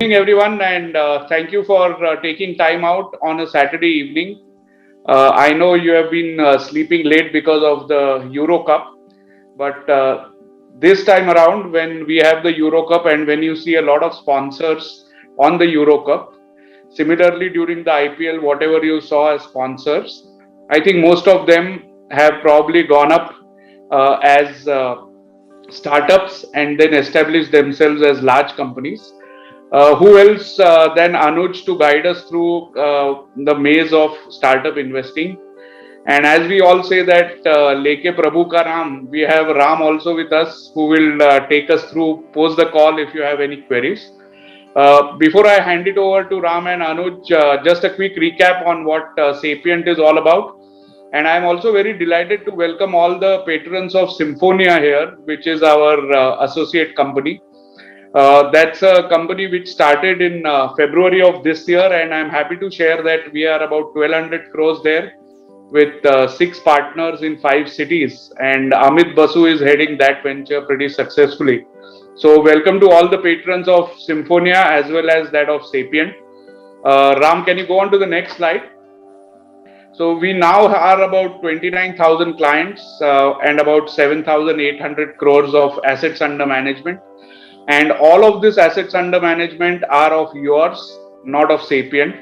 Evening, everyone, and thank you for taking time out on a Saturday evening. I know you have been sleeping late because of the Euro Cup, but this time around, when we have the Euro Cup and when you see a lot of sponsors on the Euro Cup, similarly during the IPL, whatever you saw as sponsors, I think most of them have probably gone up as startups and then established themselves as large companies. Who else than Anuj to guide us through the maze of startup investing? And as we all say that Leke Prabhu Ka Ram, we have Ram also with us who will take us through post the call if you have any queries. Before I hand it over to Ram and Anuj, just a quick recap on what Sapient is all about. And I'm also very delighted to welcome all the patrons of Symphonia here, which is our associate company. That's a company which started in February of this year, and I'm happy to share that we are about 1200 crores there with six partners in five cities. And Amit Basu is heading that venture pretty successfully. So, welcome to all the patrons of Symphonia as well as that of Sapient. Ram, can you go on to the next slide? So we now are about 29,000 clients and about 7,800 crores of assets under management. And all of these assets under management are of yours, not of Sapient.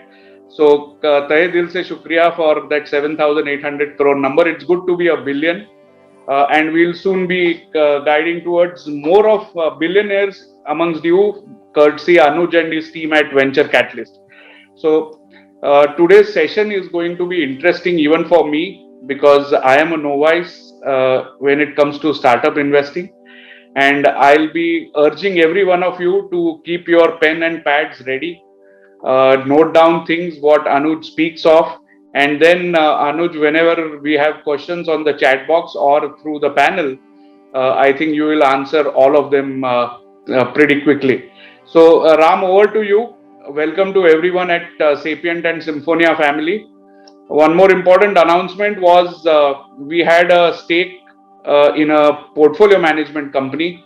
So tahe dil se shukriya for that 7,800 crore number. It's good to be a billion. And we'll soon be guiding towards more of billionaires amongst you, courtesy Anuj and his team at Venture Catalyst. So today's session is going to be interesting even for me because I am a novice when it comes to startup investing. And I'll be urging every one of you to keep your pen and pads ready. Note down things what Anuj speaks of. And then, Anuj, whenever we have questions on the chat box or through the panel, I think you will answer all of them pretty quickly. So, Ram, over to you. Welcome to everyone at Sapient and Symphonia family. One more important announcement was we had a stake in a portfolio management company,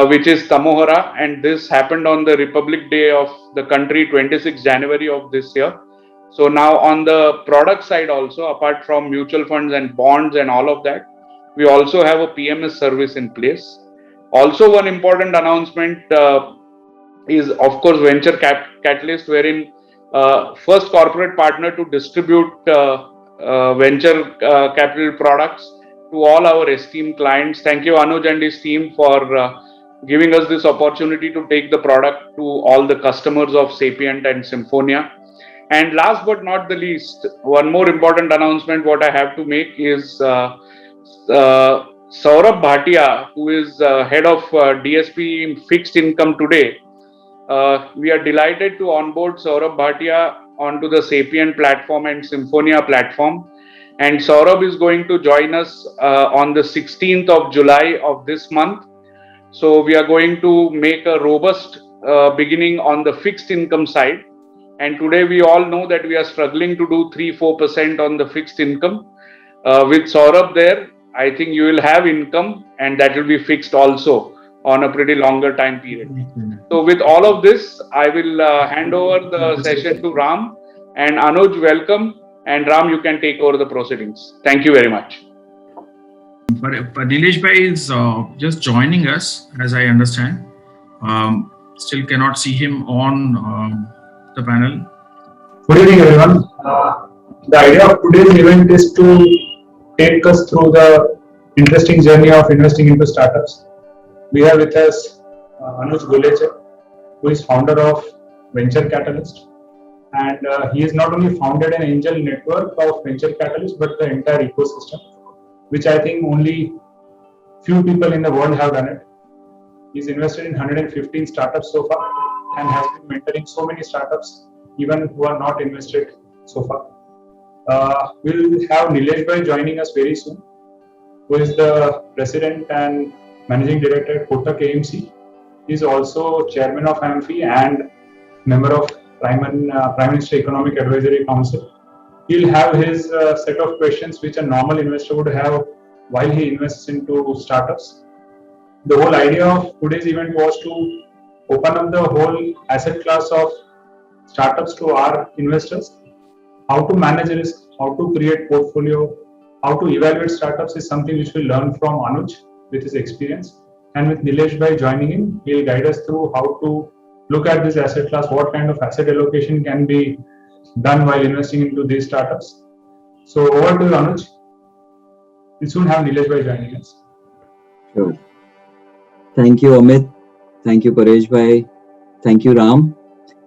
which is Tamohara, and this happened on the Republic Day of the country, 26 January of this year. So now on the product side also, apart from mutual funds and bonds and all of that, we also have a PMS service in place. Also, one important announcement is, of course, Venture Catalyst, wherein first corporate partner to distribute venture capital products to all our esteemed clients. Thank you, Anuj and his team, for giving us this opportunity to take the product to all the customers of Sapient and Symphonia. And last but not the least, one more important announcement what I have to make is Saurabh Bhatia, who is head of DSP in fixed income today. We are delighted to onboard Saurabh Bhatia onto the Sapient platform and Symphonia platform. And Saurabh is going to join us on the 16th of July of this month. So we are going to make a robust beginning on the fixed income side. And today we all know that we are struggling to do 3-4% on the fixed income. With Saurabh there, I think you will have income and that will be fixed also on a pretty longer time period. So with all of this, I will hand over the session to Ram. And Anuj, welcome. And Ram, you can take over the proceedings. Thank you very much. Nilesh Bhai is just joining us, as I understand. Still cannot see him on the panel. Good evening, everyone. The idea of today's event is to take us through the interesting journey of investing into startups. We have with us Anuj Guleche, who is founder of Venture Catalyst. And he has not only founded an angel network of Venture Catalyst, but the entire ecosystem, which I think only few people in the world have done it. He's invested in 115 startups so far and has been mentoring so many startups, even who are not invested so far. We'll have Nilesh Bhai joining us very soon, who is the president and managing director at Kotak AMC. He's also chairman of AMFI and member of Prime Minister Economic Advisory Council. He'll have his set of questions which a normal investor would have while he invests into startups. The whole idea of today's event was to open up the whole asset class of startups to our investors. How to manage risk, how to create portfolio, how to evaluate startups is something which we learn from Anuj with his experience. And with Nilesh Bhai joining in, he'll guide us through how to look at this asset class, what kind of asset allocation can be done while investing into these startups. So over to you, Anuj. We soon have Nilesh Bhai joining us. Sure. Thank you, Amit. Thank you, Paresh Bhai. Thank you, Ram.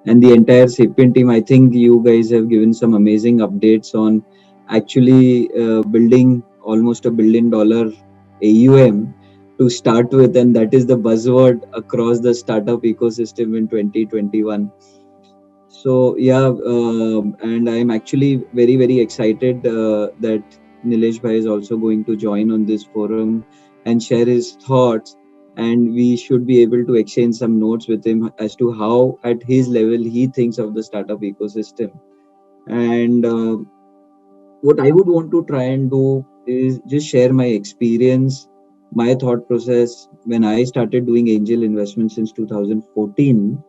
And the entire Sapient team. I think you guys have given some amazing updates on actually building almost $1 billion AUM to start with. And that is the buzzword across the startup ecosystem in 2021. So, yeah, and I'm actually very, very excited that Nilesh Bhai is also going to join on this forum and share his thoughts, and we should be able to exchange some notes with him as to how at his level he thinks of the startup ecosystem. And what I would want to try and do is just share my experience, my thought process. When I started doing angel investments since 2014,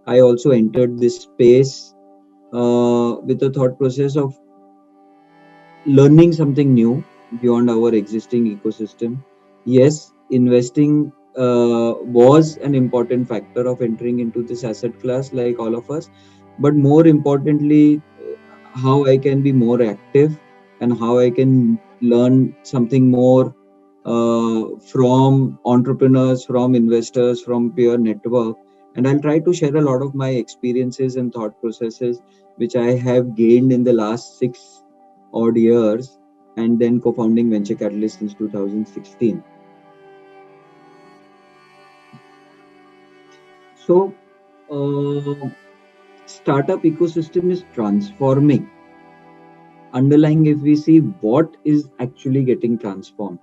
I also entered this space with the thought process of learning something new beyond our existing ecosystem. Yes, investing was an important factor of entering into this asset class, like all of us. But more importantly, how I can be more active and how I can learn something more from entrepreneurs, from investors, from peer network. And I'll try to share a lot of my experiences and thought processes which I have gained in the last 6 odd years, and then co-founding Venture Catalyst since 2016. So, startup ecosystem is transforming. Underlying, if we see what is actually getting transformed,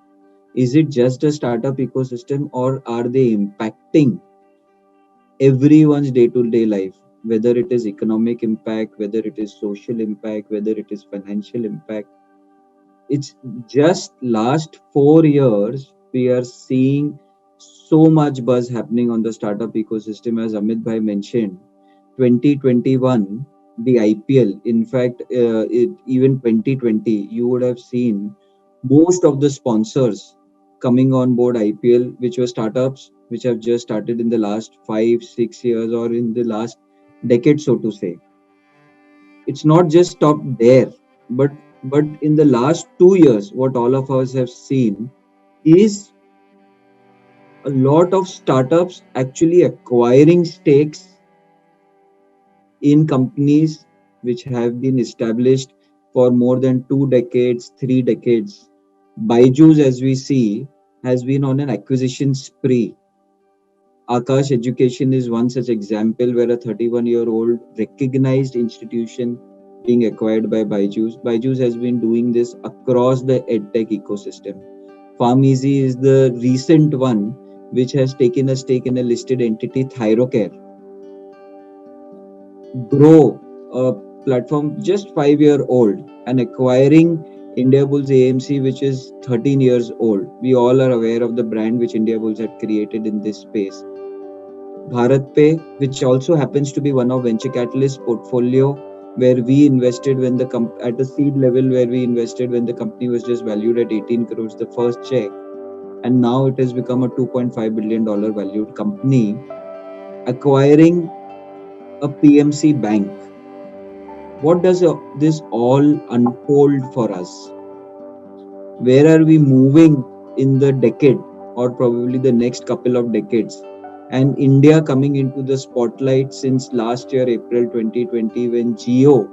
is it just a startup ecosystem, or are they impacting everyone's day-to-day life? Whether it is economic impact, whether it is social impact, whether it is financial impact. It's just last 4 years we are seeing so much buzz happening on the startup ecosystem. As Amit Bhai mentioned, 2021, the IPL, in fact, even 2020, you would have seen most of the sponsors coming on board IPL, which were startups which have just started in the last 5-6 years or in the last decade, so to say. It's not just stopped there, but in the last 2 years, what all of us have seen is a lot of startups actually acquiring stakes in companies which have been established for more than 2 decades, 3 decades. Byju's, as we see, has been on an acquisition spree. Akash Education is one such example where a 31-year-old recognized institution being acquired by Byju's. Byju's has been doing this across the edtech ecosystem. PharmEasy is the recent one which has taken a stake in a listed entity, Thyrocare. Grow, a platform just 5-year-old, and acquiring Indiabulls AMC, which is 13 years old. We all are aware of the brand which Indiabulls had created in this space. BharatPe, which also happens to be one of Venture Catalyst portfolio, where we invested when the at a seed level, where we invested when the company was just valued at 18 crores, the first check, and now it has become a $2.5 billion valued company, acquiring a PMC bank. What does this all unfold for us? Where are we moving in the decade, or probably the next couple of decades? And India coming into the spotlight since last year, April 2020, when Jio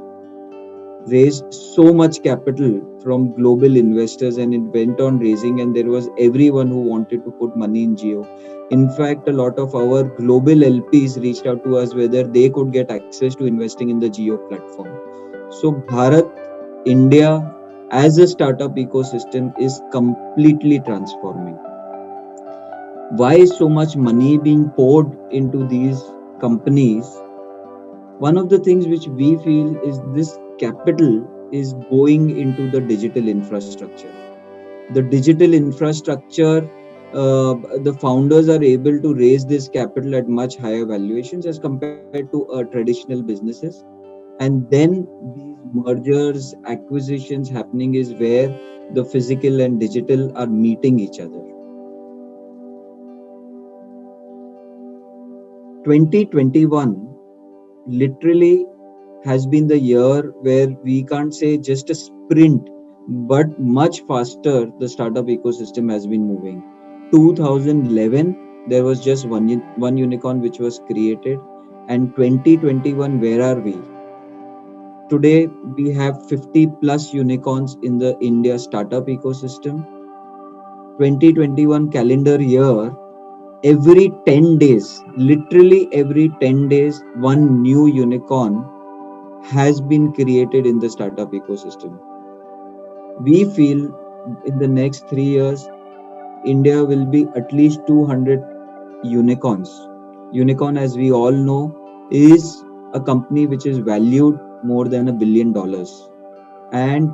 raised so much capital from global investors, and it went on raising, and there was everyone who wanted to put money in Jio. In fact, a lot of our global LPs reached out to us whether they could get access to investing in the Jio platform. So Bharat, India as a startup ecosystem is completely transforming. Why is so much money being poured into these companies? One of the things which we feel is this capital is going into the digital infrastructure. The digital infrastructure the founders are able to raise this capital at much higher valuations as compared to traditional businesses. And then these mergers, acquisitions happening is where the physical and digital are meeting each other. 2021 literally has been the year where we can't say just a sprint, but much faster the startup ecosystem has been moving. 2011, there was just one unicorn which was created, and 2021, where are we? Today, we have 50 plus unicorns in the India startup ecosystem. 2021 calendar year, every 10 days, literally every 10 days, one new unicorn has been created in the startup ecosystem. We feel in the next 3 years, India will be at least 200 unicorns. Unicorn, as we all know, is a company which is valued more than $1 billion. And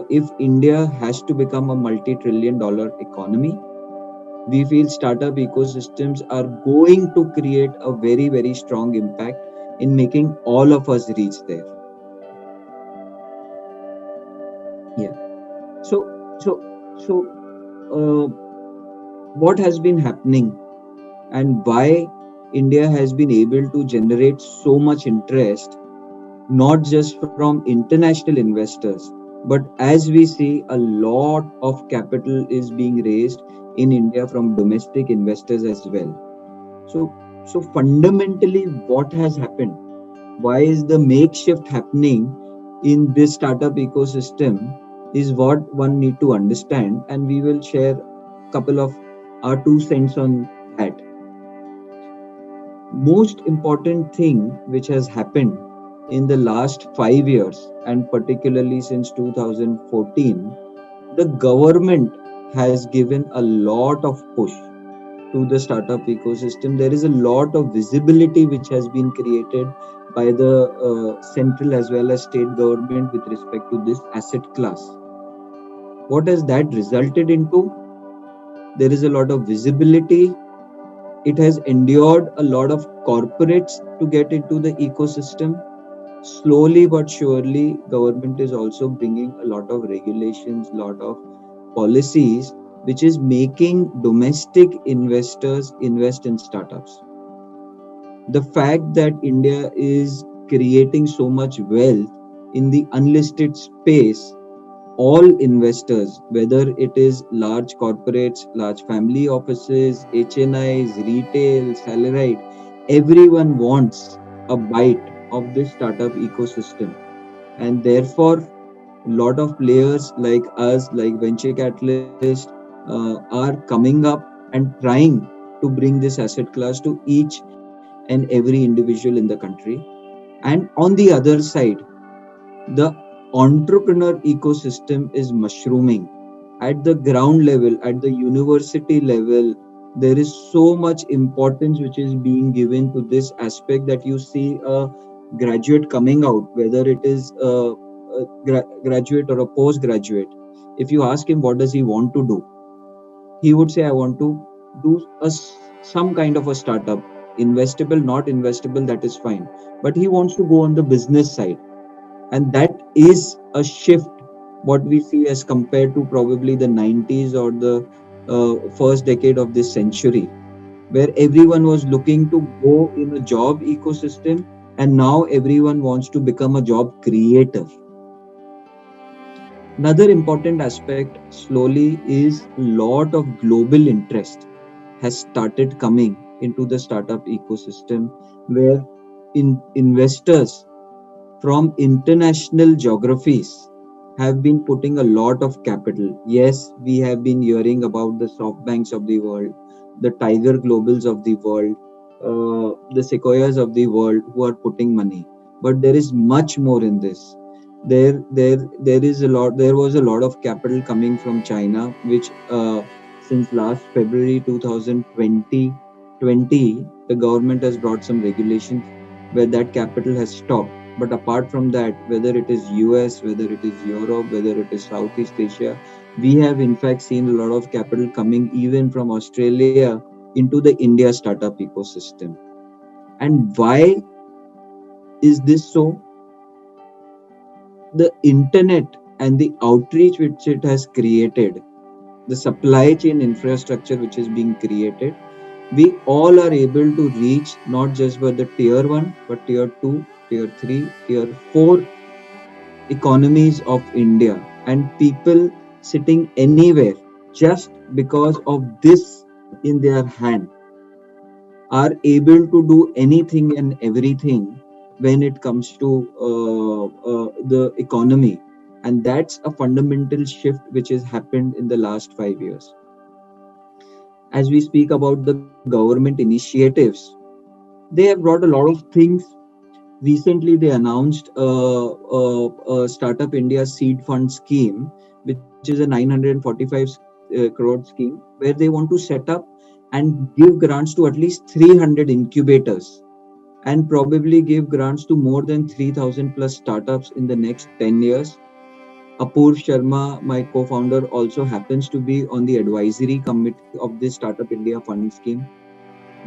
if India has to become a multi-trillion-dollar economy, we feel startup ecosystems are going to create a very, very strong impact in making all of us reach there. Yeah. So, what has been happening and why India has been able to generate so much interest, not just from international investors, but as we see, a lot of capital is being raised in India from domestic investors as well. So fundamentally, what has happened? Why is the makeshift happening in this startup ecosystem? Is what one need to understand, and we will share a couple of our 2 cents on that. Most important thing which has happened in the last 5 years, and particularly since 2014, the government has given a lot of push to the startup ecosystem. There is a lot of visibility which has been created by the central as well as state government with respect to this asset class. What has that resulted into? There is a lot of visibility. It has endured a lot of corporates to get into the ecosystem. Slowly but surely, government is also bringing a lot of regulations, lot of policies, which is making domestic investors invest in startups. The fact that India is creating so much wealth in the unlisted space, all investors, whether it is large corporates, large family offices, HNIs, retail, salaried, everyone wants a bite of this startup ecosystem. And therefore, a lot of players like us, like venture capitalists, are coming up and trying to bring this asset class to each and every individual in the country. And on the other side, the entrepreneur ecosystem is mushrooming at the ground level, at the university level. There is so much importance which is being given to this aspect that you see a graduate coming out, whether it is a graduate or a postgraduate. If you ask him what does he want to do, he would say, I want to do some kind of a startup. Investable, not investable, that is fine, but he wants to go on the business side. And that is a shift what we see as compared to probably the 90s or the first decade of this century, where everyone was looking to go in a job ecosystem, and now everyone wants to become a job creator. Another important aspect slowly is a lot of global interest has started coming into the startup ecosystem, where investors from international geographies have been putting a lot of capital. Yes, we have been hearing about the SoftBanks of the world, the Tiger Globals of the world, the Sequoias of the world who are putting money. But there is much more in this. There was a lot of capital coming from China, which since last February 2020, the government has brought some regulations where that capital has stopped. But apart from that, whether it is US, whether it is Europe, whether it is Southeast Asia, We have in fact seen a lot of capital coming even from Australia into the India startup ecosystem. And why is this so? The internet and the outreach which it has created, the supply chain infrastructure which is being created, we all are able to reach not just for the tier 1 but tier 2, tier 3, tier 4 economies of India, and people sitting anywhere just because of this in their hand are able to do anything and everything when it comes to the economy. And that's a fundamental shift which has happened in the last 5 years. As we speak about the government initiatives, they have brought a lot of things. Recently, they announced a Startup India Seed Fund scheme, which is a 945 crore scheme, where they want to set up and give grants to at least 300 incubators, and probably give grants to more than 3,000 plus startups in the next 10 years. Apoorv Sharma, my co-founder, also happens to be on the advisory committee of this Startup India Fund scheme.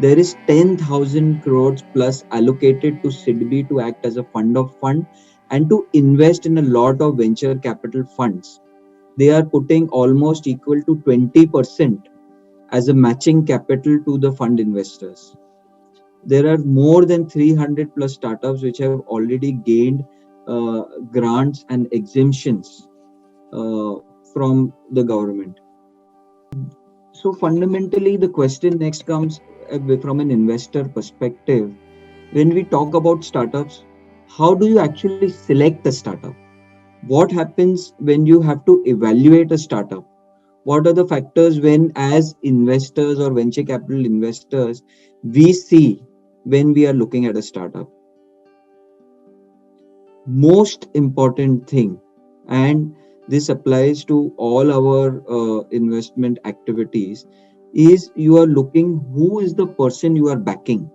There is 10,000 crores plus allocated to SIDBI to act as a fund and to invest in a lot of venture capital funds. They are putting almost equal to 20% as a matching capital to the fund investors. There are more than 300 plus startups which have already gained grants and exemptions from the government. So fundamentally, the question next comes from an investor perspective. When we talk about startups, how do you actually select a startup? What happens when you have to evaluate a startup? What are the factors when, as investors or venture capital investors, we see when we are looking at a startup? Most important thing, and this applies to all our investment activities, is you are looking who is the person you are backing.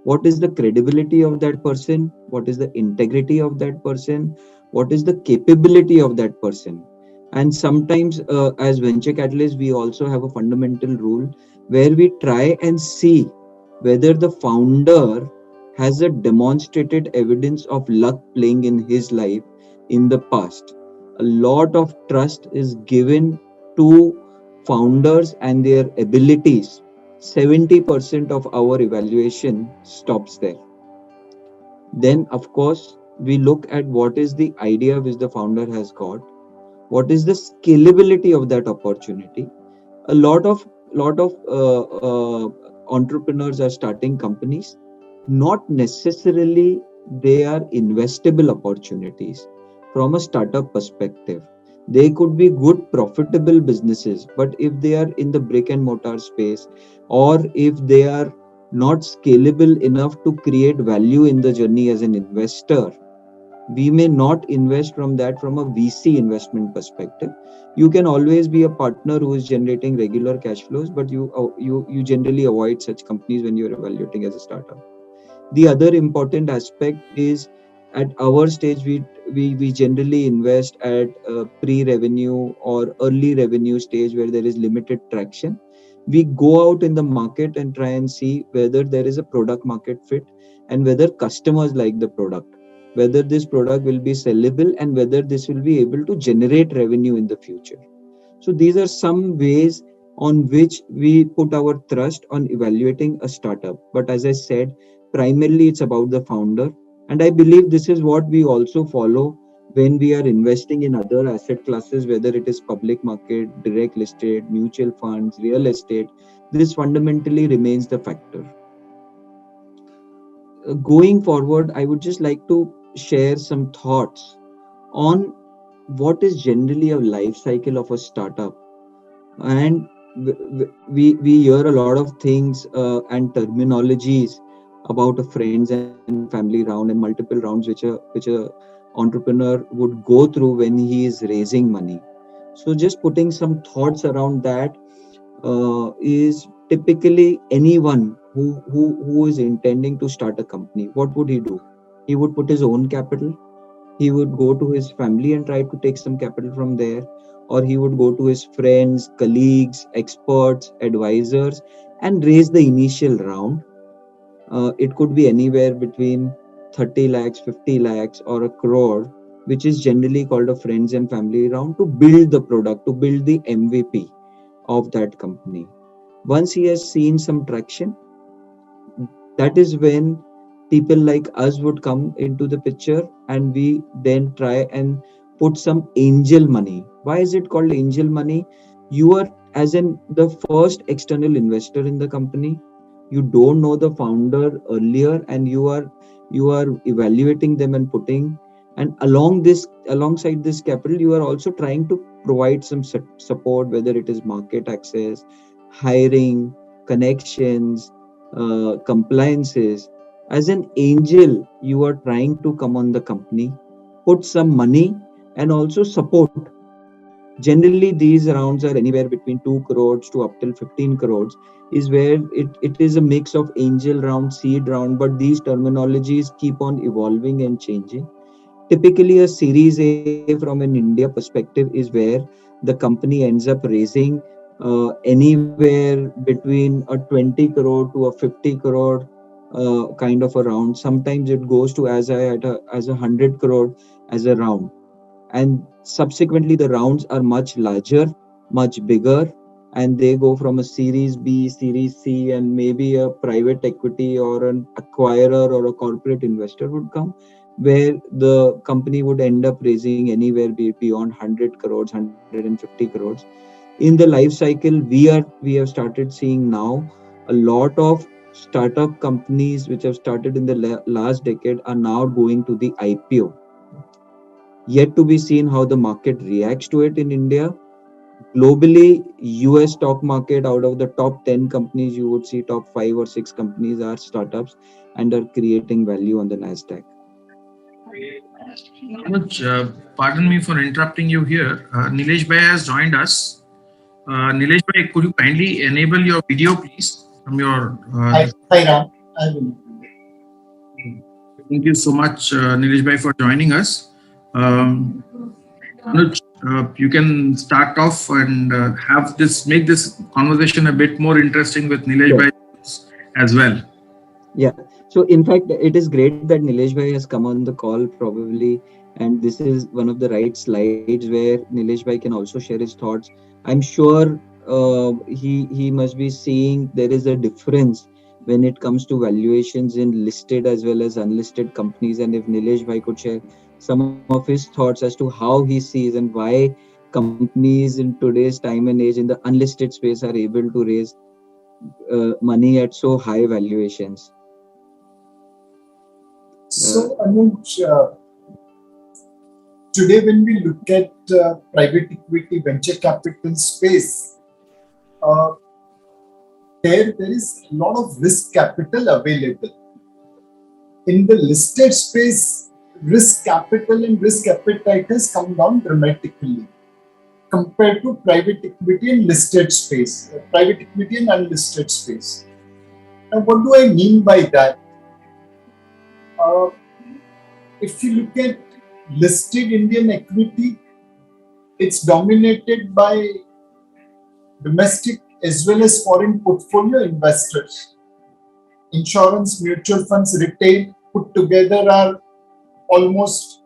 What is the credibility of that person? What is the integrity of that person? What is the capability of that person? And sometimes, as venture capitalists, we also have a fundamental rule where we try and see whether the founder has a demonstrated evidence of luck playing in his life in the past. A lot of trust is given to founders and their abilities. 70% of our evaluation stops there. Then, of course, we look at what is the idea which the founder has got, what is the scalability of that opportunity. A lot of entrepreneurs are starting companies. Not necessarily they are investable opportunities from a startup perspective. They could be good profitable businesses, but if they are in the brick and mortar space, or if they are not scalable enough to create value in the journey as an investor, we may not invest from a VC investment perspective. You can always be a partner who is generating regular cash flows, but you generally avoid such companies when you are evaluating as a startup. The other important aspect is, at our stage, we generally invest at a pre-revenue or early revenue stage where there is limited traction. We go out in the market and try and see whether there is a product market fit and whether customers like the product, whether this product will be sellable, and whether this will be able to generate revenue in the future. So these are some ways on which we put our trust on evaluating a startup. But as I said, primarily it's about the founder. And I believe this is what we also follow when we are investing in other asset classes, whether it is public market, direct listed, mutual funds, real estate. This fundamentally remains the factor. Going forward, I would just like to share some thoughts on what is generally a life cycle of a startup. And we hear a lot of things and terminologies about a friends and family round and multiple rounds which a entrepreneur would go through when he is raising money. So just putting some thoughts around that, is typically anyone who is intending to start a company, what would he do? He would put his own capital. he would go to his family and try to take some capital from there, or he would go to his friends, colleagues, experts, advisors, and raise the initial round. It could be anywhere between 30 lakhs, 50 lakhs, or a crore, which is generally called a friends and family round, to build the product, to build the MVP of that company. Once he has seen some traction, that is when people like us would come into the picture, and we then try and put some angel money. Why is it called angel money? You are, as in the first external investor in the company. You don't know the founder earlier, and you are evaluating them and putting, and alongside this capital, you are also trying to provide some support, whether it is market access, hiring, connections, compliances. As an angel, you are trying to come on the company, put some money, and also support. Generally, these rounds are anywhere between 2 crores to up till 15 crores, is where it is a mix of angel round, seed round, but these terminologies keep on evolving and changing. Typically, a Series A from an India perspective is where the company ends up raising anywhere between a 20 crore to a 50 crore kind of a round. Sometimes it goes to as a 100 crore as a round, and subsequently the rounds are much larger, much bigger, and they go from a Series B, Series C, and maybe a private equity or an acquirer or a corporate investor would come, where the company would end up raising anywhere beyond 100 crores, 150 crores. In the life cycle, we have started seeing now a lot of startup companies which have started in the last decade are now going to the IPO. Yet to be seen how the market reacts to it in India. Globally, US stock market, out of the top 10 companies, you would see top 5 or 6 companies are startups and are creating value on the Nasdaq. Anuj, pardon me for interrupting you here. Nilesh Bhai has joined us. Nilesh Bhai, could you kindly enable your video, please, from your. Hi, Ram. I will. Thank you so much, Nilesh Bhai, for joining us. Anuj, you can start off and make this conversation a bit more interesting with Nilesh Bhai as well. Yeah. So in fact, it is great that Nilesh Bhai has come on the call probably, and this is one of the right slides where Nilesh Bhai can also share his thoughts. I'm sure he must be seeing there is a difference when it comes to valuations in listed as well as unlisted companies, and if Nilesh Bhai could share some of his thoughts as to how he sees and why companies in today's time and age in the unlisted space are able to raise money at so high valuations. So, Anuj, today when we look at private equity venture capital space, there is a lot of risk capital available. In the listed space, risk capital and risk appetite has come down dramatically compared to private equity and listed space, private equity and unlisted space. Now, what do I mean by that? If you look at listed Indian equity, it's dominated by domestic as well as foreign portfolio investors. Insurance, mutual funds, retail put together are almost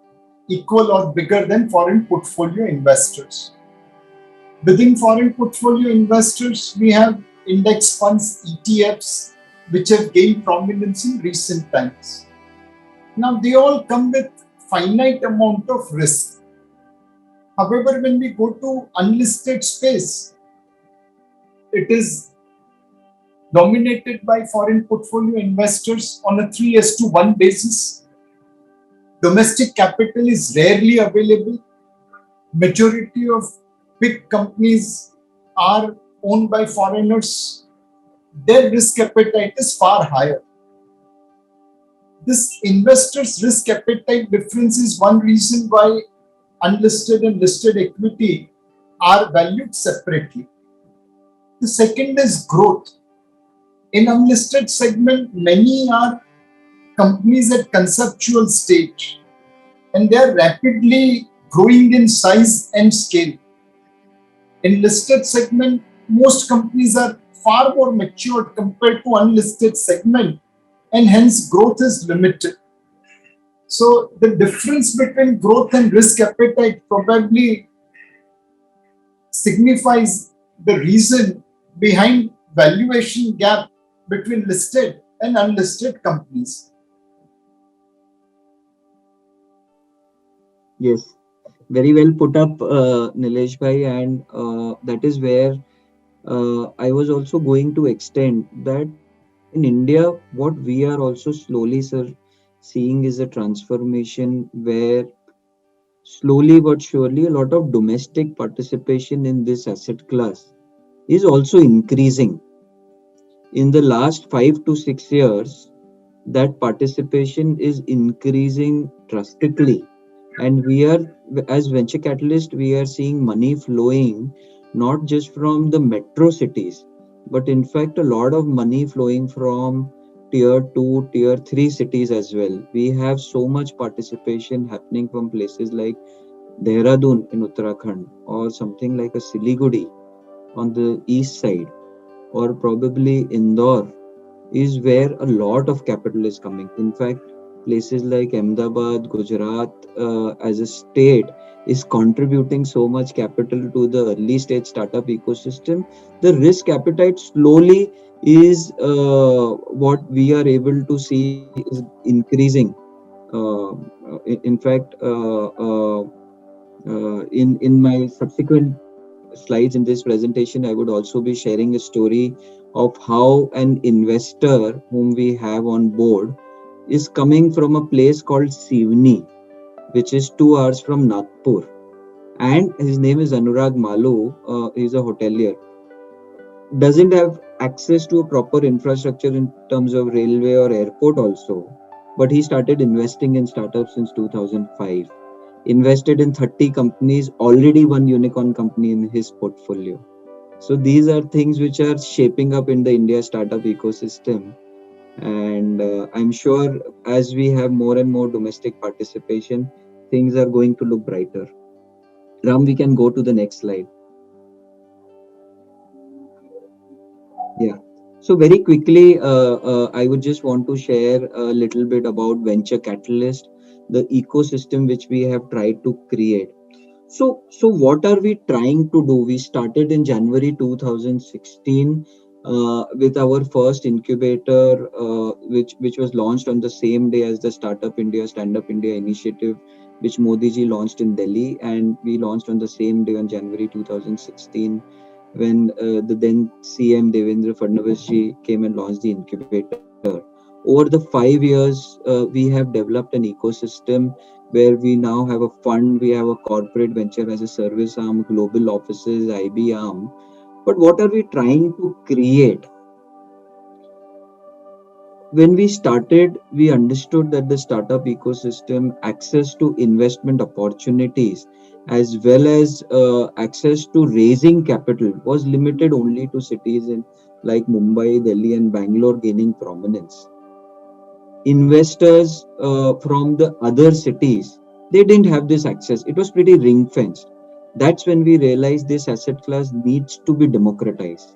equal or bigger than foreign portfolio investors. Within foreign portfolio investors, we have index funds, ETFs, which have gained prominence in recent times. Now, they all come with finite amount of risk. However, when we go to unlisted space, it is dominated by foreign portfolio investors on a 3:1 basis. Domestic capital is rarely available. Majority of big companies are owned by foreigners. Their risk appetite is far higher. This investors' risk appetite difference is one reason why unlisted and listed equity are valued separately. The second is growth. In unlisted segment, many are companies at conceptual stage. and they are rapidly growing in size and scale. In listed segment, most companies are far more matured compared to unlisted segment, and hence growth is limited. So the difference between growth and risk appetite probably signifies the reason behind valuation gap between listed and unlisted companies. Yes, very well put up, Nilesh bhai, and that is where I was also going to extend that in India, what we are also slowly, sir, seeing is a transformation where slowly but surely a lot of domestic participation in this asset class is also increasing. In the last 5 to 6 years, that participation is increasing drastically, and we are, as venture catalyst, we are seeing money flowing not just from the metro cities, but in fact a lot of money flowing from tier 2, tier 3 cities as well. We have so much participation happening from places like Dehradun in Uttarakhand, or something like a Siliguri on the east side, or probably Indore is where a lot of capital is coming. In fact, places like Ahmedabad, Gujarat, as a state, is contributing so much capital to the early stage startup ecosystem. The risk appetite slowly is what we are able to see is increasing. In fact, in my subsequent slides in this presentation, I would also be sharing a story of how an investor whom we have on board is coming from a place called Sivni, which is 2 hours from Nagpur. And his name is Anurag Malu. He's a hotelier. Doesn't have access to a proper infrastructure in terms of railway or airport also. But he started investing in startups since 2005. Invested in 30 companies, already one unicorn company in his portfolio. So these are things which are shaping up in the India startup ecosystem. And I'm sure as we have more and more domestic participation, things are going to look brighter. Ram, we can go to the next slide. Yeah. So very quickly, I would just want to share a little bit about Venture Catalyst, the ecosystem which we have tried to create. So what are we trying to do? We started in January 2016 with our first incubator, which was launched on the same day as the Startup India, Stand Up India initiative, which Modi ji launched in Delhi, and we launched on the same day on January 2016 when the then CM Devendra Fadnavis ji came and launched the incubator. Over the 5 years, we have developed an ecosystem where we now have a fund, we have a corporate venture as a service arm, global offices, IB arm. But what are we trying to create? When we started, we understood that the startup ecosystem, access to investment opportunities, as well as access to raising capital was limited only to cities in like Mumbai, Delhi, and Bangalore gaining prominence. Investors from the other cities, they didn't have this access. It was pretty ring fenced. That's when we realized this asset class needs to be democratized.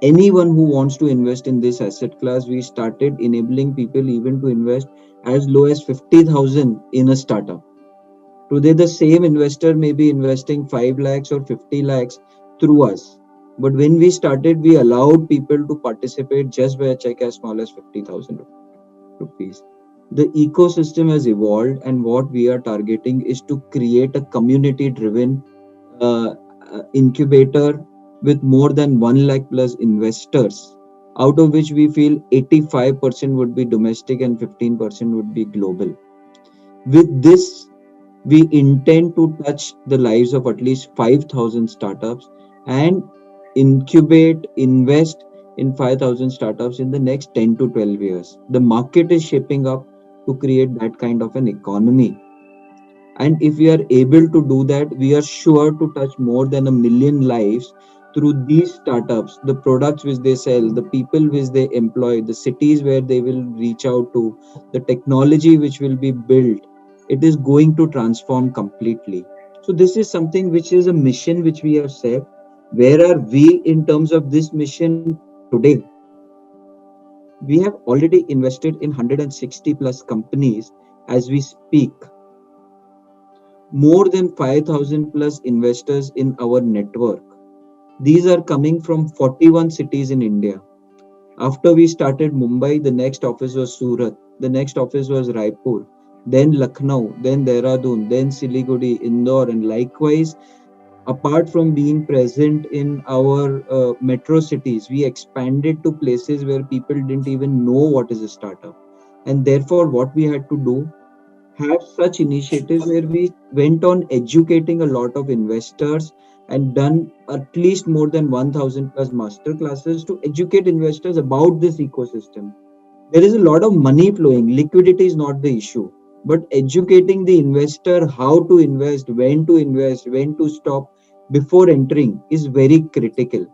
Anyone who wants to invest in this asset class, we started enabling people even to invest as low as 50,000 in a startup. Today, the same investor may be investing 5 lakhs or 50 lakhs through us. But when we started, we allowed people to participate just by a check as small as 50,000 rupees. The ecosystem has evolved, and what we are targeting is to create a community-driven incubator with more than 1 lakh plus investors, out of which we feel 85% would be domestic and 15% would be global. With this, we intend to touch the lives of at least 5,000 startups and incubate, invest in 5,000 startups in the next 10 to 12 years. The market is shaping up to create that kind of an economy. And if we are able to do that, we are sure to touch more than 1 million lives through these startups, the products which they sell, the people which they employ, the cities where they will reach out to, the technology which will be built. it is going to transform completely. So this is something which is a mission which we have set. Where are we in terms of this mission today? We have already invested in 160 plus companies as we speak. More than 5,000 plus investors in our network. These are coming from 41 cities in India. After we started Mumbai, the next office was Surat, the next office was Raipur, then Lucknow, then Dehradun, then Siliguri, Indore, and likewise, apart from being present in our metro cities, we expanded to places where people didn't even know what is a startup. And therefore, what we had to do, have such initiatives where we went on educating a lot of investors and done at least more than 1000 plus master classes to educate investors about this ecosystem. There is a lot of money flowing, liquidity is not the issue, but educating the investor how to invest, when to stop before entering is very critical.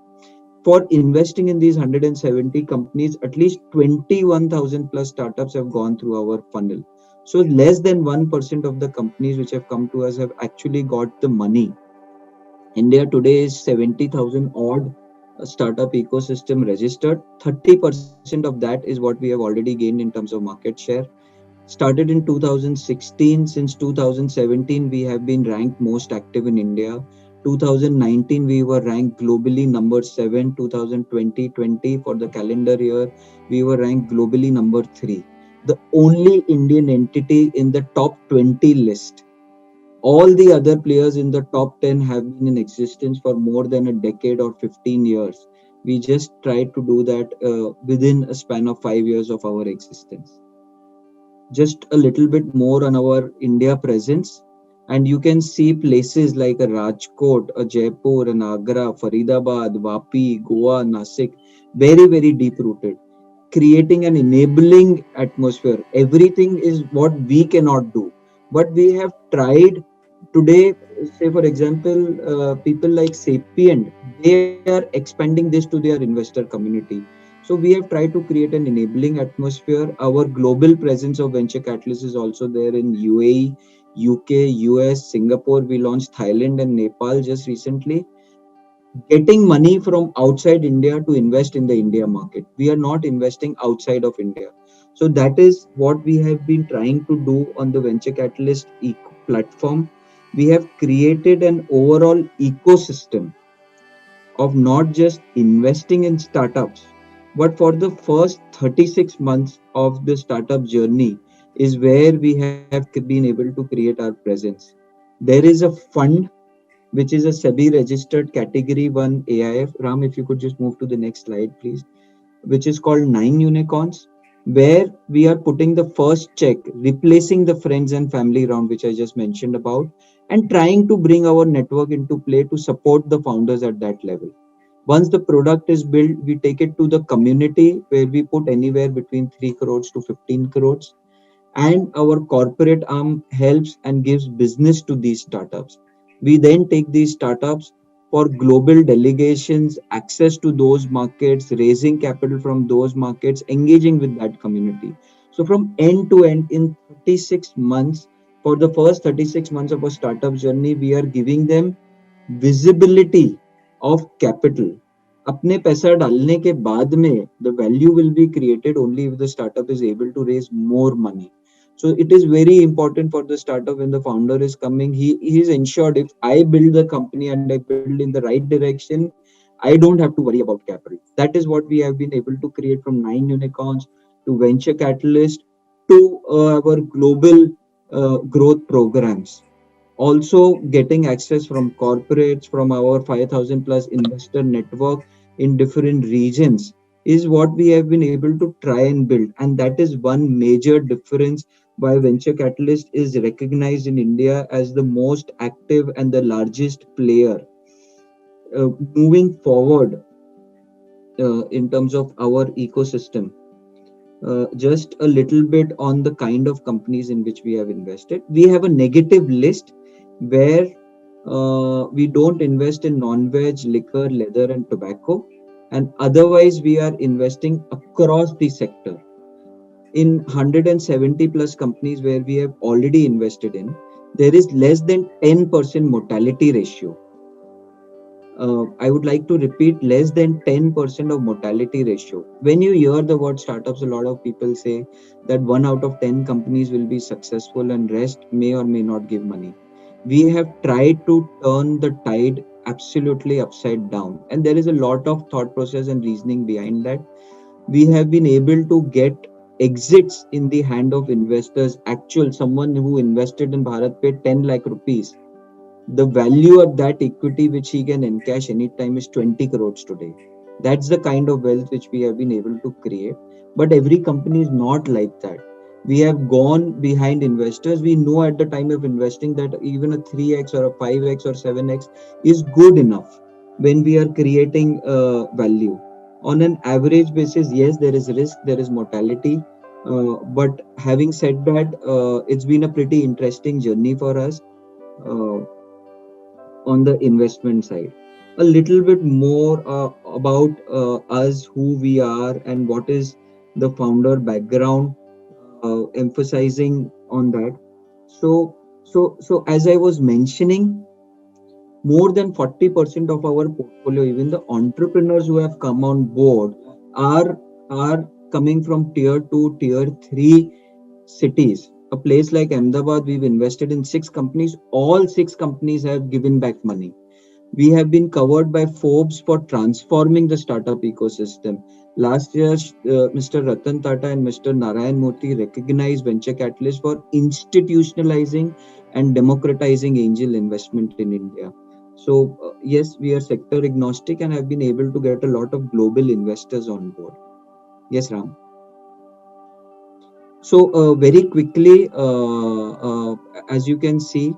For investing in these 170 companies, at least 21,000 plus startups have gone through our funnel. So less than 1% of the companies which have come to us have actually got the money. India today is 70,000 odd startup ecosystem registered. 30% of that is what we have already gained in terms of market share. Started in 2016. Since 2017, we have been ranked most active in India. 2019, we were ranked globally number 7. 2020 for the calendar year, we were ranked globally number 3. The only Indian entity in the top 20 list. All the other players in the top 10 have been in existence for more than a decade or 15 years. We just tried to do that within a span of 5 years of our existence. Just a little bit more on our India presence, and you can see places like a Rajkot, a Jaipur, an Agra, Faridabad, Vapi, Goa, Nasik, very deep rooted, creating an enabling atmosphere. Everything is what we cannot do, but we have tried today. Say for example, people like Sapient, they are expanding this to their investor community. So we have tried to create an enabling atmosphere. Our global presence of Venture Catalyst is also there in UAE, UK, US, Singapore. We launched Thailand and Nepal just recently. Getting money from outside India to invest in the India market. We are not investing outside of India. So that is what we have been trying to do on the Venture Catalyst platform. We have created an overall ecosystem of not just investing in startups, but for the first 36 months of the startup journey is where we have been able to create our presence. There is a fund which is a SEBI registered category 1 AIF. Ram, if you could just move to the next slide, please, which is called 9 Unicorns, where we are putting the first check, replacing the friends and family round, which I just mentioned about, and trying to bring our network into play to support the founders at that level. Once the product is built, we take it to the community where we put anywhere between 3 crores to 15 crores. And our corporate arm helps and gives business to these startups. We then take these startups for global delegations, access to those markets, raising capital from those markets, engaging with that community. So from end to end in 36 months, for the first 36 months of a startup journey, we are giving them visibility of capital. अपने पैसा डालने के बाद में the value will be created only if the startup is able to raise more money. So it is very important for the startup when the founder is coming, he is ensured if I build the company and I build in the right direction, I don't have to worry about capital. That is what we have been able to create from 9 Unicorns to Venture Catalyst to our global growth programs. Also getting access from corporates, from our 5,000 plus investor network in different regions is what we have been able to try and build. And that is one major difference why Venture Catalyst is recognized in India as the most active and the largest player. Moving forward in terms of our ecosystem, just a little bit on the kind of companies in which we have invested. We have a negative list where we don't invest in non-veg, liquor, leather and tobacco, and otherwise we are investing across the sector. in 170 plus companies where we have already invested in, there is less than 10% mortality ratio. I would like to repeat, less than 10% of mortality ratio. When you hear the word startups, a lot of people say that 1 out of 10 companies will be successful and rest may or may not give money. We have tried to turn the tide absolutely upside down, and there is a lot of thought process and reasoning behind that. We have been able to get exits in the hand of investors. Actual someone who invested in Bharat paid 10 lakh rupees. The value of that equity which he can encash anytime is 20 crores today. That's the kind of wealth which we have been able to create. But every company is not like that. We have gone behind investors. We know at the time of investing that even a 3x or a 5x or 7x is good enough when we are creating value. On an average basis, yes, there is risk, there is mortality. But having said that, it's been a pretty interesting journey for us. On the investment side, a little bit more about us, who we are, and what is the founder background, emphasizing on that. So as I was mentioning, more than 40% of our portfolio, even the entrepreneurs who have come on board, are coming from tier 2, tier 3 cities. A place like Ahmedabad, we've invested in 6 companies. All 6 companies have given back money. We have been covered by Forbes for transforming the startup ecosystem. Last year, Mr. Ratan Tata and Mr. Narayan Murthy recognized venture capitalists for institutionalizing and democratizing angel investment in India. So, yes, we are sector agnostic and have been able to get a lot of global investors on board. Yes, Ram. So very quickly, as you can see,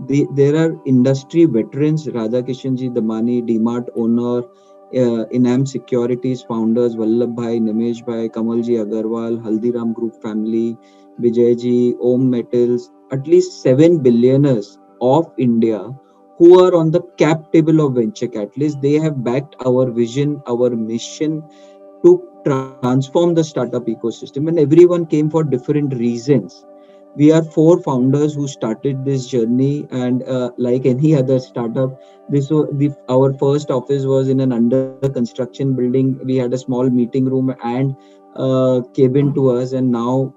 there are industry veterans: Radhakishanji Damani, DMart owner, Inam Securities founders Vallabhbhai, Nimeshbhai, Kamalji Agarwal, Haldiram Group family, Vijayji, Om Metals, at least 7 billionaires of India who are on the cap table of venture capitalists. They have backed our vision, our mission to transform the startup ecosystem, and everyone came for different reasons. We are 4 founders who started this journey, and like any other startup, our first office was in an under construction building. We had a small meeting room and cabin to us, and now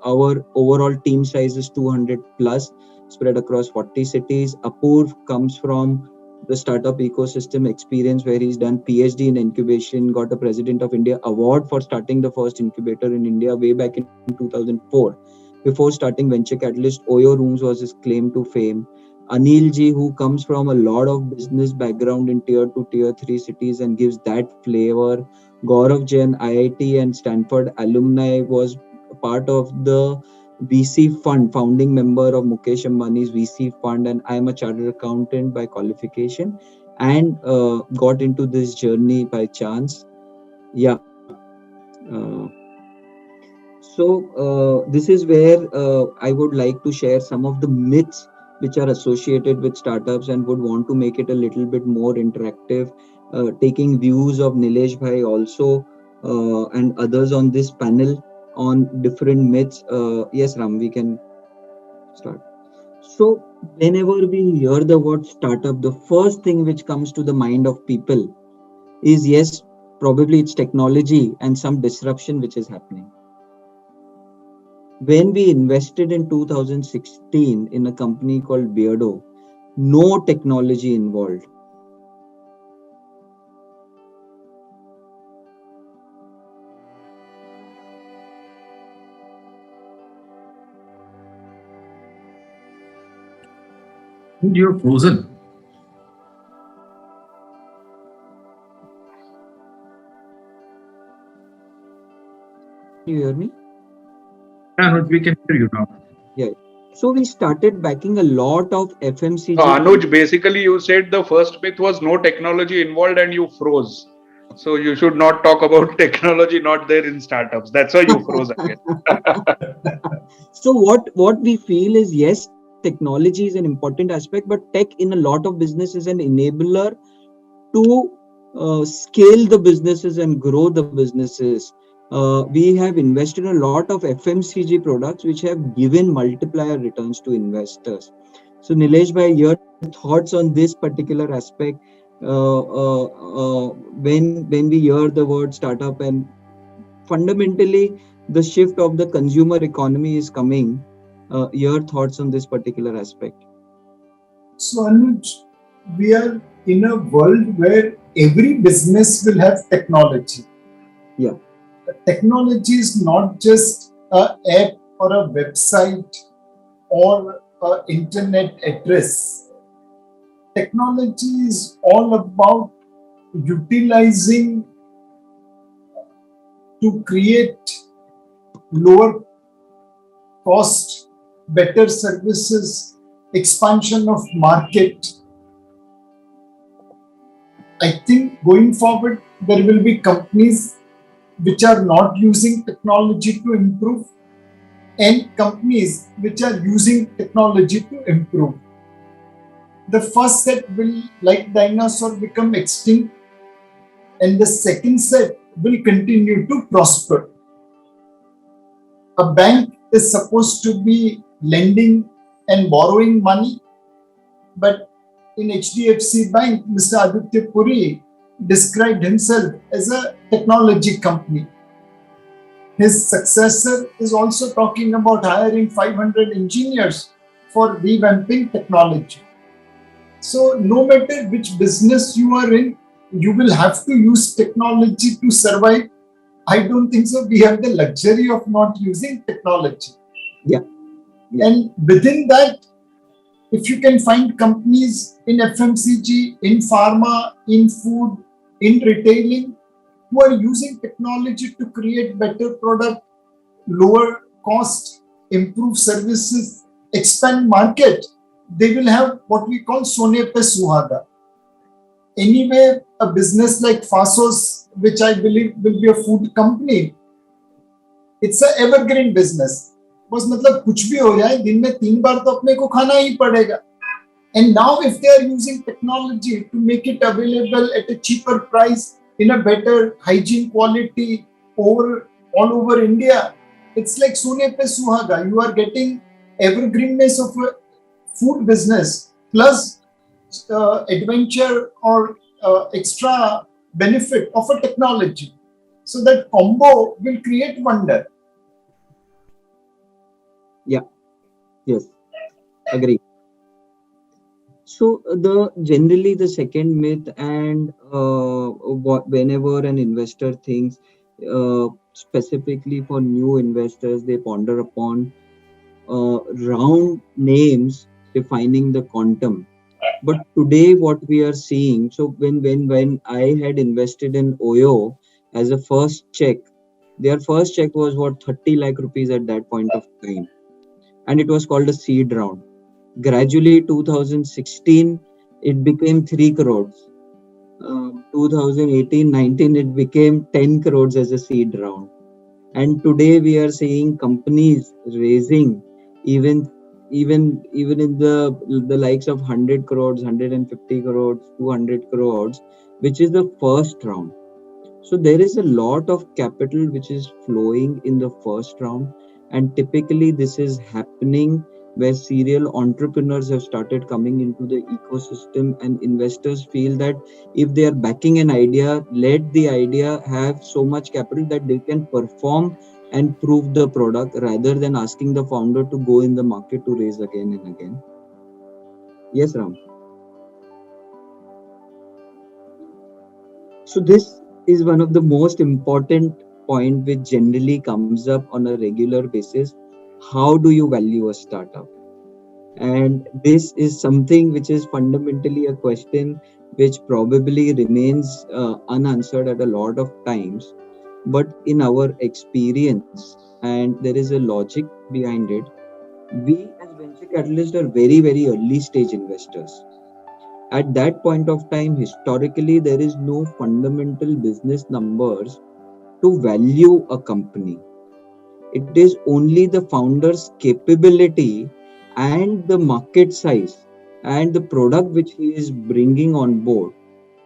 our overall team size is 200 plus, spread across 40 cities. Apoorv comes from the startup ecosystem experience, where he's done PhD in incubation, got a President of India award for starting the first incubator in India way back in 2004. Before starting Venture Catalyst, Oyo Rooms was his claim to fame. Anil ji, who comes from a lot of business background in tier 2, tier 3 cities and gives that flavor. Gaurav Jain, IIT and Stanford alumni, was part of the VC fund, founding member of Mukesh Ambani's VC fund, and I'm a chartered accountant by qualification, and got into this journey by chance. Yeah. So this is where I would like to share some of the myths which are associated with startups, and would want to make it a little bit more interactive, taking views of Nilesh Bhai also and others on this panel on different myths. Yes, Ram, we can start. So whenever we hear the word startup, the first thing which comes to the mind of people is, yes, probably it's technology and some disruption which is happening. When we invested in 2016 in a company called Beardo, no technology involved. You're frozen. Can you hear me? Anuj, we can hear you now. Yeah. So we started backing a lot of FMCG. Anuj, basically you said the first myth was no technology involved and you froze. So you should not talk about technology not there in startups. That's why you froze again. So what we feel is, yes, technology is an important aspect, but tech in a lot of businesses is an enabler to scale the businesses and grow the businesses. we have invested a lot of FMCG products which have given multiplier returns to investors. So Nilesh bhai, your thoughts on this particular aspect when we hear the word startup and fundamentally the shift of the consumer economy is coming. Your thoughts on this particular aspect? So, Anuj, we are in a world where every business will have technology. Yeah. Technology is not just an app or a website or an internet address. Technology is all about utilizing to create lower cost, better services, expansion of market. I think going forward, there will be companies which are not using technology to improve and companies which are using technology to improve. The first set will, like dinosaur, become extinct, and the second set will continue to prosper. A bank is supposed to be lending and borrowing money, but in HDFC Bank, Mr. Aditya Puri described himself as a technology company. His successor is also talking about hiring 500 engineers for revamping technology. So, no matter which business you are in, you will have to use technology to survive. I don't think so. We have the luxury of not using technology. Yeah. And within that, if you can find companies in FMCG, in pharma, in food, in retailing, who are using technology to create better product, lower cost, improve services, expand market, they will have what we call Sone Pe Suhaga. Anyway, a business like Fasos, which I believe will be a food company, it's an evergreen business. बस मतलब कुछ भी हो जाए दिन में 3 बार तो अपने को खाना ही पड़ेगा. And now if they are using technology to make it available at a cheaper price in a better hygiene quality all over India, it's like Sone Pe Suhaga. You are getting evergreenness of a food business plus adventure or extra benefit of a technology. So that combo will create wonder. Yeah. Yes. Agree. So generally the second myth, and whenever an investor thinks specifically for new investors, they ponder upon round names defining the quantum. But today what we are seeing, so when I had invested in Oyo as a first check, their first check was what 30 lakh rupees at that point of time, and it was called a seed round. Gradually 2016 it became 3 crores. 2018-19 it became 10 crores as a seed round, and today we are seeing companies raising even in the likes of 100 crores, 150 crores, 200 crores, which is the first round. So there is a lot of capital which is flowing in the first round, and typically this is happening where serial entrepreneurs have started coming into the ecosystem, and investors feel that if they are backing an idea, let the idea have so much capital that they can perform and prove the product rather than asking the founder to go in the market to raise again and again. Yes, Ram. So this is one of the most important point which generally comes up on a regular basis. How do you value a startup? And this is something which is fundamentally a question which probably remains unanswered at a lot of times. But in our experience, and there is a logic behind it, we as venture capitalists are very, very early stage investors. At that point of time, historically, there is no fundamental business numbers to value a company. It is only the founder's capability and the market size and the product which he is bringing on board,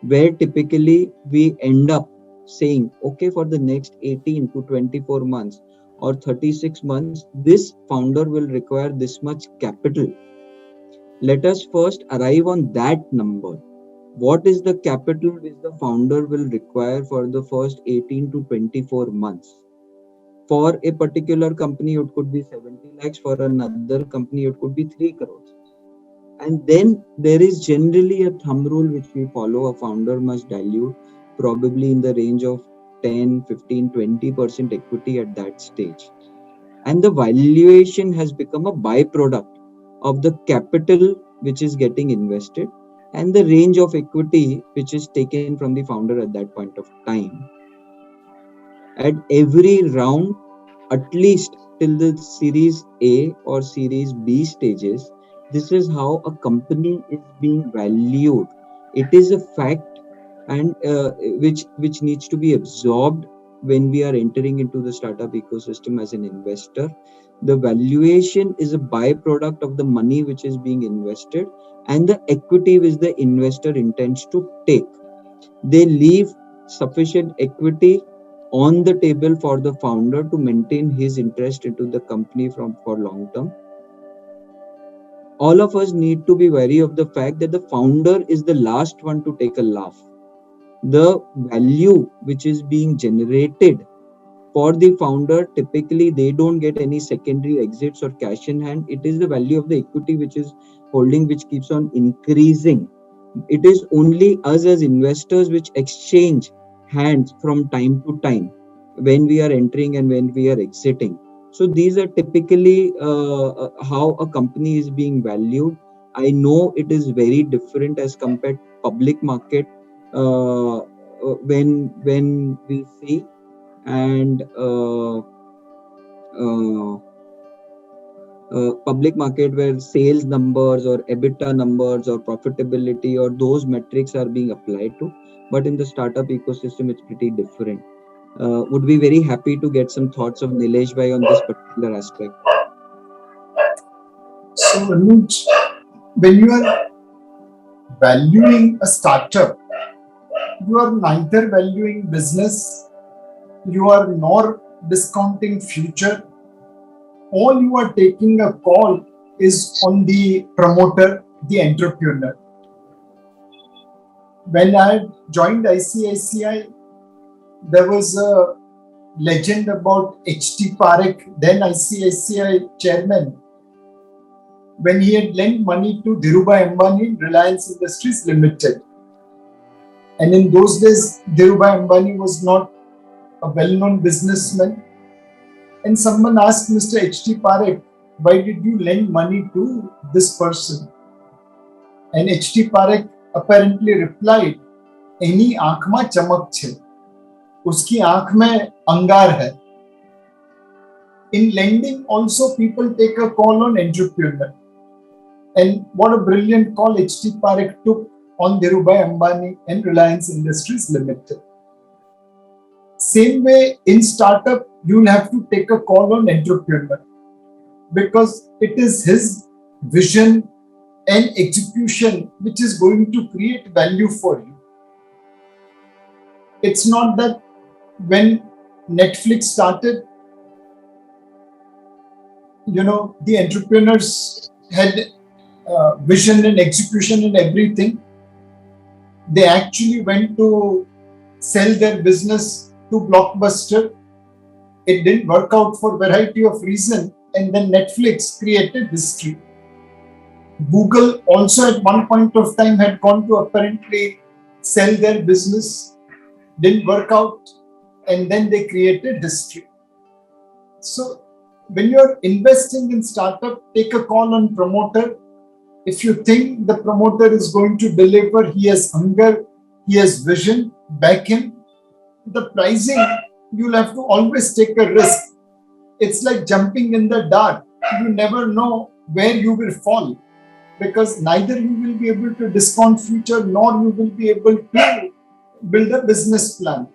where typically we end up saying, okay, for the next 18 to 24 months or 36 months, this founder will require this much capital. Let us first arrive on that number. What is the capital which the founder will require for the first 18 to 24 months? For a particular company, it could be 70 lakhs. For another company, it could be 3 crores. And then there is generally a thumb rule which we follow. A founder must dilute probably in the range of 10, 15, 20% equity at that stage. And the valuation has become a byproduct of the capital which is getting invested and the range of equity which is taken from the founder at that point of time. At every round, at least till the series A or series B stages, this is how a company is being valued. It is a fact, and which needs to be absorbed when we are entering into the startup ecosystem as an investor. The valuation is a byproduct of the money which is being invested and the equity which the investor intends to take. They leave sufficient equity on the table for the founder to maintain his interest into the company for long term. All of us need to be wary of the fact that the founder is the last one to take a laugh. The value which is being generated for the founder, typically they don't get any secondary exits or cash in hand. It is the value of the equity which is holding, which keeps on increasing. It is only us as investors which exchange hands from time to time when we are entering and when we are exiting. So these are typically how a company is being valued. I know it is very different as compared to public market when we see, and public market where sales numbers or EBITDA numbers or profitability or those metrics are being applied to. But in the startup ecosystem, it's pretty different. Would be very happy to get some thoughts of Nilesh Bhai on this particular aspect. So, Anuj, when you are valuing a startup, you are neither valuing business, you are nor discounting future. All you are taking a call is on the promoter, the entrepreneur. When I joined ICICI, there was a legend about H.T. Parekh, then ICICI chairman, when he had lent money to Dhirubhai Ambani in Reliance Industries Limited. And in those days, Dhirubhai Ambani was not a well-known businessman. And someone asked Mr. H.T. Parekh, why did you lend money to this person? And H.T. Parekh apparently replied, "Any आंख में चमक छे, उसकी आंख में अंगार है." In lending, also people take a call on entrepreneur. And what a brilliant call H.T. Parekh took on Dhirubhai Ambani and Reliance Industries Limited. Same way in startup, you will have to take a call on entrepreneur because it is his vision and execution which is going to create value for you. It's not that when Netflix started, the entrepreneurs had vision and execution and everything. They actually went to sell their business to Blockbuster. It didn't work out for a variety of reasons, and then Netflix created history. Google also at one point of time had gone to apparently sell their business, didn't work out, and then they created history. So when you're investing in startup, take a call on promoter. If you think the promoter is going to deliver, he has hunger, he has vision, back him. The pricing, you'll have to always take a risk. It's like jumping in the dark. You never know where you will fall because neither you will be able to discount future nor you will be able to build a business plan.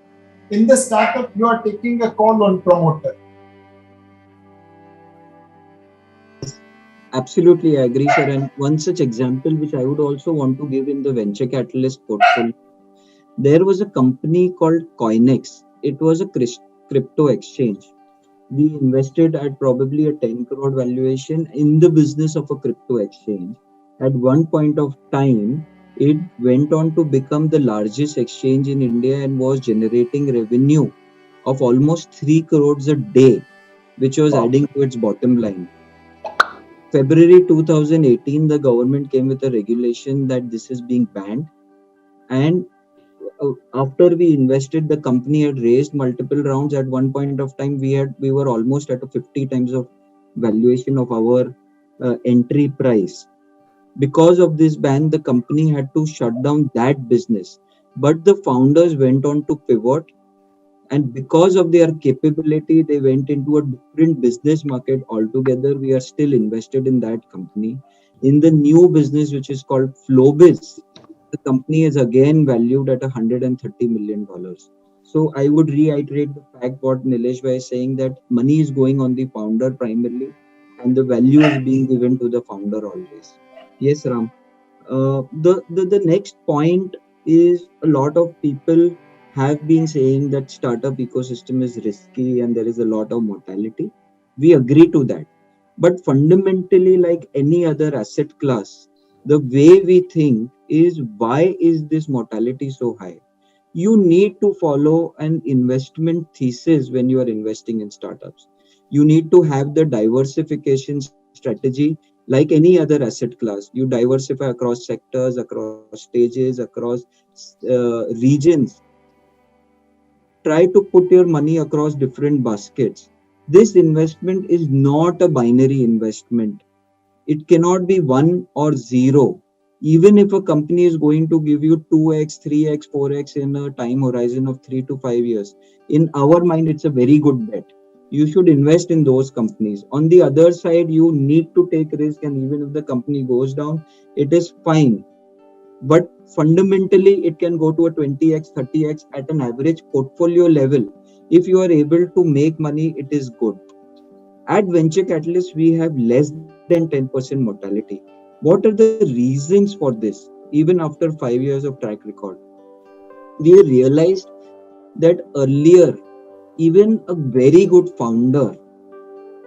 In the startup, you are taking a call on promoter. Absolutely, I agree, sir. And one such example which I would also want to give in the venture capitalist portfolio There was a company called Coinex. It was a crypto exchange. We invested at probably a 10 crore valuation in the business of a crypto exchange. At one point of time, it went on to become the largest exchange in India and was generating revenue of almost 3 crores a day, which was Wow. adding to its bottom line. February 2018, the government came with a regulation that this is being banned. And after we invested, the company had raised multiple rounds. At one point of time, we were almost at a 50 times of valuation of our entry price. Because of this ban, the company had to shut down that business. But the founders went on to pivot, and because of their capability, they went into a different business market altogether. We are still invested in that company. In the new business, which is called Flowbiz, the company is again valued at $130 million. So I would reiterate the fact what Nilesh Bhai is saying, that money is going on the founder primarily, and the value is being given to the founder always. Yes, Ram. The next point is, a lot of people have been saying that startup ecosystem is risky and there is a lot of mortality. We agree to that. But fundamentally, like any other asset class, the way we think is, why is this mortality so high? You need to follow an investment thesis when you are investing in startups. You need to have the diversification strategy like any other asset class. You diversify across sectors, across stages, across regions. Try to put your money across different baskets. This investment is not a binary investment. It cannot be 1 or 0. Even if a company is going to give you 2x, 3x, 4x in a time horizon of 3 to 5 years, in our mind, it's a very good bet. You should invest in those companies. On the other side, you need to take risk, and even if the company goes down, it is fine. But fundamentally, it can go to a 20x, 30x at an average portfolio level. If you are able to make money, it is good. At Venture Catalyst, we have less than 10% mortality. What are the reasons for this? Even after 5 years of track record, we realized that earlier, even a very good founder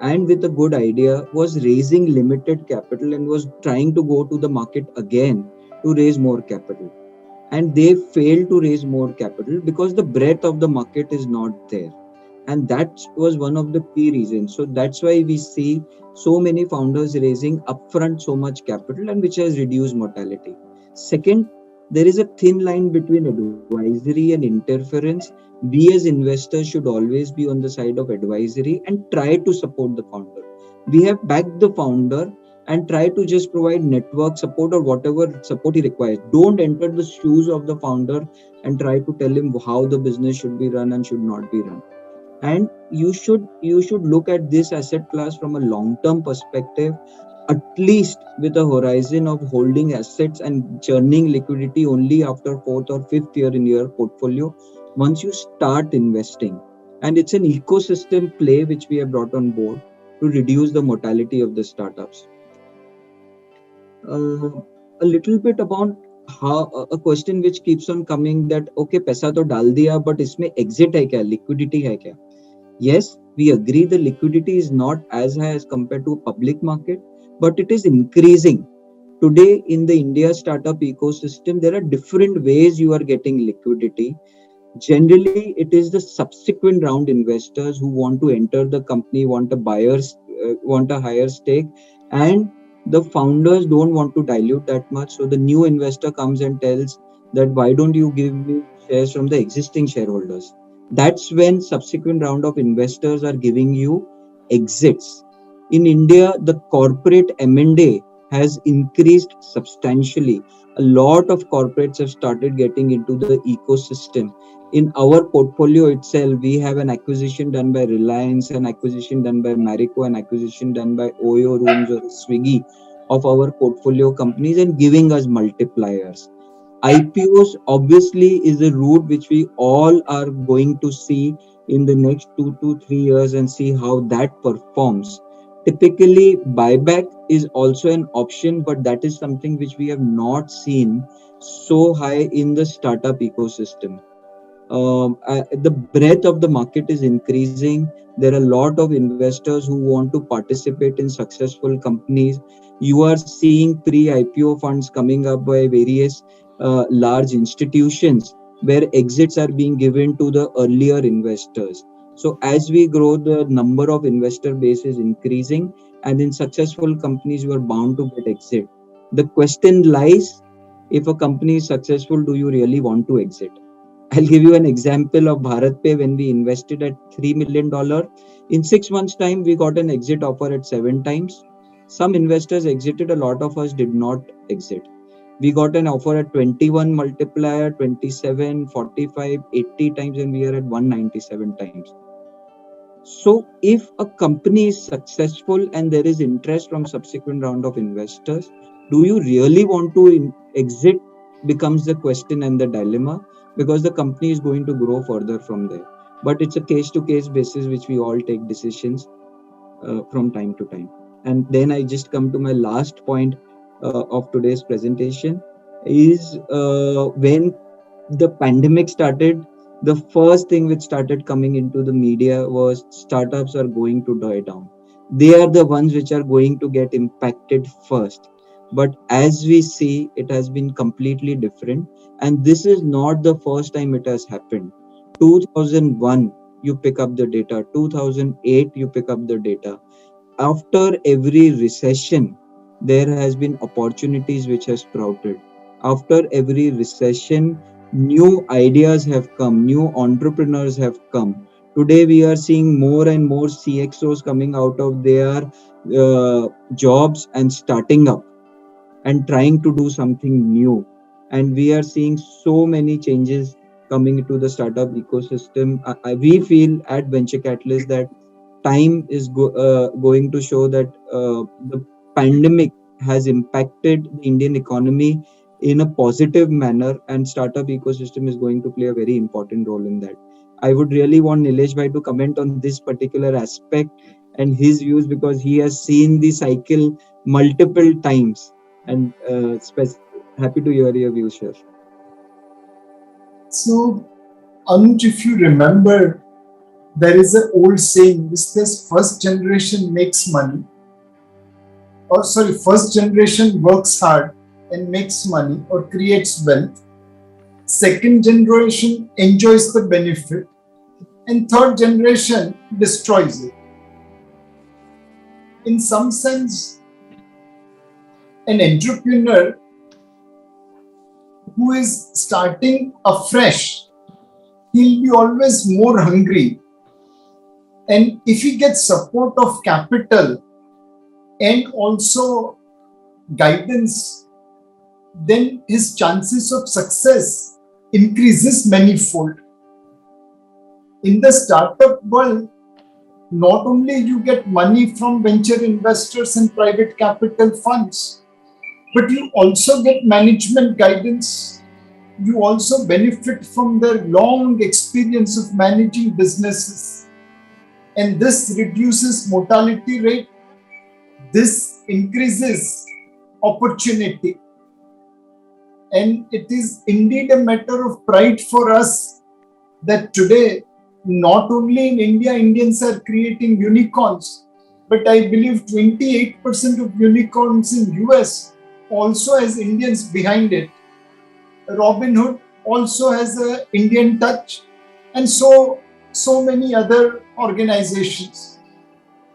and with a good idea was raising limited capital and was trying to go to the market again to raise more capital. And they failed to raise more capital because the breadth of the market is not there. And that was one of the key reasons. So that's why we see so many founders raising upfront so much capital, and which has reduced mortality. Second, there is a thin line between advisory and interference. We as investors should always be on the side of advisory and try to support the founder. We have backed the founder and try to just provide network support or whatever support he requires. Don't enter the shoes of the founder and try to tell him how the business should be run and should not be run. And you should look at this asset class from a long term perspective, at least with a horizon of holding assets and churning liquidity only after fourth or fifth year in your portfolio once you start investing. And it's an ecosystem play which we have brought on board to reduce the mortality of the startups. uh, a little bit about how a question which keeps on coming, that okay, पैसा तो डाल दिया, but इसमें exit है क्या, liquidity है क्या? Yes, we agree the liquidity is not as high as compared to public market, but it is increasing. Today in the India startup ecosystem, there are different ways you are getting liquidity. Generally, it is the subsequent round investors who want to enter the company, want a higher stake, and the founders don't want to dilute that much. So the new investor comes and tells that, why don't you give me shares from the existing shareholders? That's when subsequent round of investors are giving you exits. In India, the corporate M&A has increased substantially. A lot of corporates have started getting into the ecosystem. In our portfolio itself, we have an acquisition done by Reliance, an acquisition done by Marico, an acquisition done by Oyo Rooms or Swiggy of our portfolio companies, and giving us multipliers. IPOs obviously is a route which we all are going to see in the next 2 to 3 years and see how that performs. Typically, buyback is also an option, but that is something which we have not seen so high in the startup ecosystem. The breadth of the market is increasing. There are a lot of investors who want to participate in successful companies. You are seeing pre-IPO funds coming up by various large institutions where exits are being given to the earlier investors. So as we grow, the number of investor base is increasing, and in successful companies, you are bound to get exit. The question lies: if a company is successful, do you really want to exit? I'll give you an example of BharatPe. When we invested at $3 million, in 6 months' time, we got an exit offer at 7 times. Some investors exited, a lot of us did not exit. We got an offer at 21 multiplier, 27, 45, 80 times, and we are at 197 times. So, if a company is successful and there is interest from subsequent round of investors, do you really want to exit? Becomes the question and the dilemma, because the company is going to grow further from there. But it's a case-to-case basis which we all take decisions from time to time. And then I just come to my last point of today's presentation is when the pandemic started, the first thing which started coming into the media was startups are going to die down. They are the ones which are going to get impacted first. But as we see, it has been completely different. And this is not the first time it has happened. 2001, you pick up the data. 2008, you pick up the data. After every recession, there has been opportunities which have sprouted. After every recession, new ideas have come, new entrepreneurs have come. Today, we are seeing more and more CXOs coming out of their jobs and starting up and trying to do something new. And we are seeing so many changes coming into the startup ecosystem. We feel at Venture Catalyst that time is going to show that the pandemic has impacted the Indian economy in a positive manner, and startup ecosystem is going to play a very important role in that. I would really want Nilesh bhai to comment on this particular aspect and his views, because he has seen the cycle multiple times, and happy to hear your views, sir. So, Anuj, if you remember, there is an old saying which says first generation makes money, or sorry, first generation works hard and makes money or creates wealth. Second generation enjoys the benefit, and third generation destroys it. In some sense, an entrepreneur who is starting afresh, he'll be always more hungry. And if he gets support of capital and also guidance, then his chances of success increases manifold. In the startup world, not only you get money from venture investors and private capital funds, but you also get management guidance. You also benefit from their long experience of managing businesses. And this reduces mortality rate. This increases opportunity. And it is indeed a matter of pride for us that today, not only in India, Indians are creating unicorns, but I believe 28% of unicorns in US also has Indians behind it. Robinhood also has an Indian touch, and so many other organizations.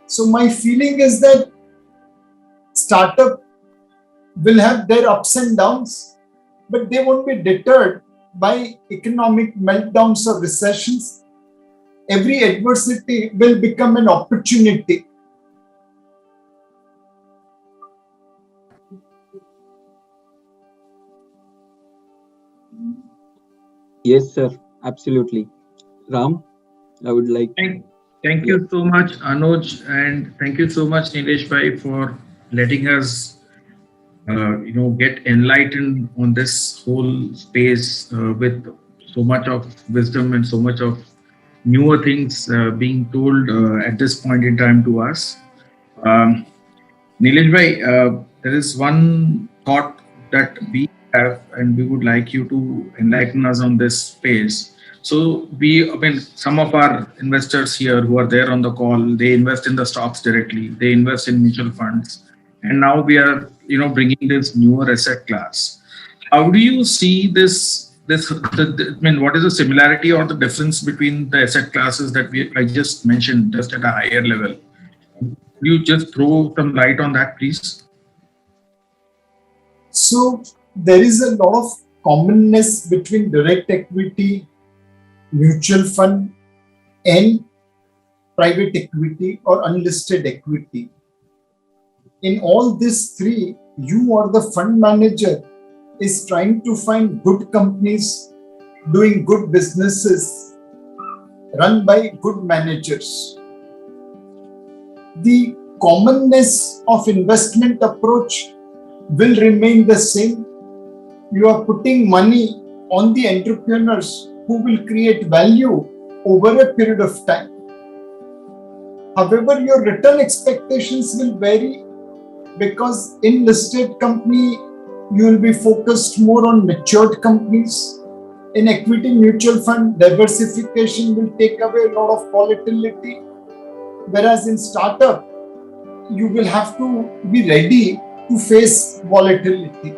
So my feeling is that startup will have their ups and downs, but they won't be deterred by economic meltdowns or recessions. Every adversity will become an opportunity. Yes, sir. Absolutely. Ram, I would like. Thank you so much, Anuj, and thank you so much, Nilesh bhai, for letting us, get enlightened on this whole space with so much of wisdom and so much of newer things being told at this point in time to us. Um, Nilesh bhai, there is one thought that we have, and we would like you to enlighten us on this space. So, I mean, some of our investors here who are there on the call, they invest in the stocks directly, they invest in mutual funds, and now we are, bringing this newer asset class. How do you see this? I mean, what is the similarity or the difference between the asset classes that I just mentioned, just at a higher level? Could you just throw some light on that, please? So there is a lot of commonness between direct equity, mutual fund, and private equity or unlisted equity. In all these three, you or the fund manager is trying to find good companies doing good businesses run by good managers. The commonness of investment approach will remain the same. You are putting money on the entrepreneurs who will create value over a period of time. However, your return expectations will vary because in listed company, you will be focused more on matured companies. In equity mutual fund, diversification will take away a lot of volatility. Whereas in startup, you will have to be ready to face volatility.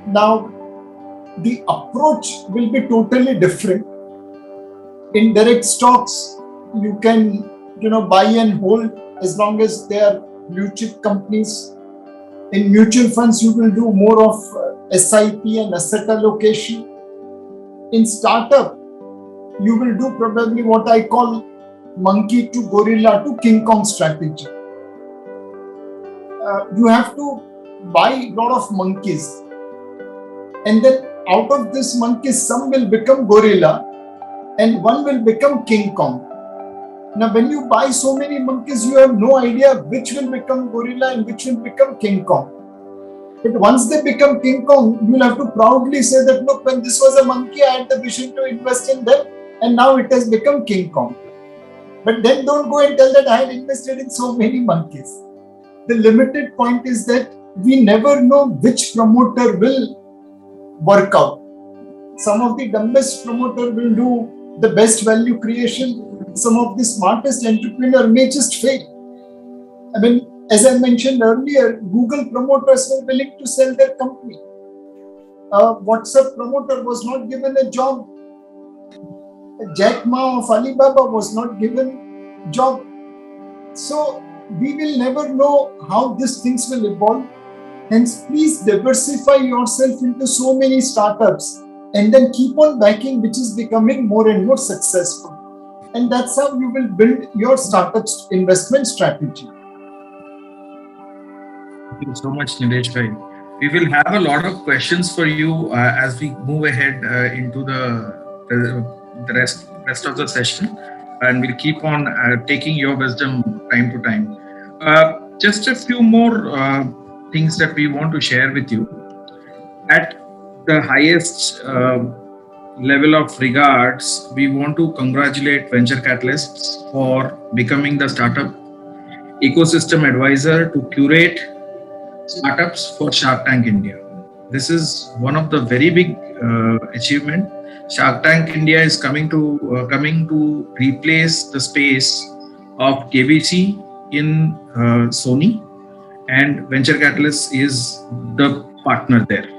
Now, the approach will be totally different. In direct stocks, you can buy and hold as long as they are blue chip companies. In mutual funds, you will do more of SIP and asset allocation. In startup, you will do probably what I call monkey to gorilla to King Kong strategy. You have to buy a lot of monkeys, and then out of this monkeys, some will become gorilla and one will become King Kong. Now, when you buy so many monkeys, you have no idea which will become gorilla and which will become King Kong. But once they become King Kong, you will have to proudly say that, look, when this was a monkey, I had the vision to invest in them, and now it has become King Kong. But then don't go and tell that I had invested in so many monkeys. The limited point is that we never know which promoter will work out. Some of the dumbest promoter will do the best value creation. Some of the smartest entrepreneur may just fail. I mean, as I mentioned earlier, Google promoters were willing to sell their company. WhatsApp promoter was not given a job. Jack Ma of Alibaba was not given a job. So we will never know how these things will evolve. Hence, please diversify yourself into so many startups and then keep on backing, which is becoming more and more successful. And that's how you will build your startup investment strategy. Thank you so much, Nilesh bhai. We will have a lot of questions for you as we move ahead into the rest of the session, and we'll keep on taking your wisdom time to time. Just a few more things that we want to share with you. At the highest level of regards, we want to congratulate Venture Catalysts for becoming the startup ecosystem advisor to curate startups for Shark Tank India. This is one of the very big achievement. Shark Tank India is coming to replace the space of KBC in Sony, and Venture Catalyst is the partner there.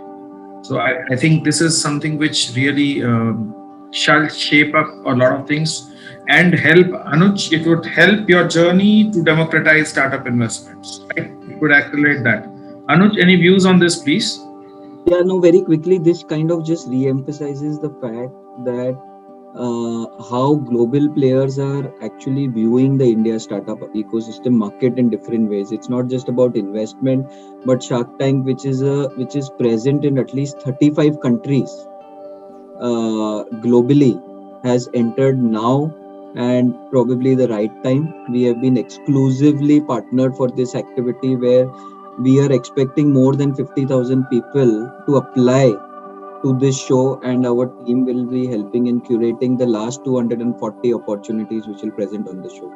So I think this is something which really shall shape up a lot of things and help, Anuj, it would help your journey to democratize startup investments. Right? It would accelerate that. Anuj, any views on this, please? Yeah, no, very quickly, this kind of just re-emphasizes the fact that how global players are actually viewing the India startup ecosystem market in different ways. It's not just about investment, but Shark Tank, which is present in at least 35 countries globally, has entered now, and probably the right time. We have been exclusively partnered for this activity, where we are expecting more than 50,000 people to apply to this show, and our team will be helping in curating the last 240 opportunities which will present on the show.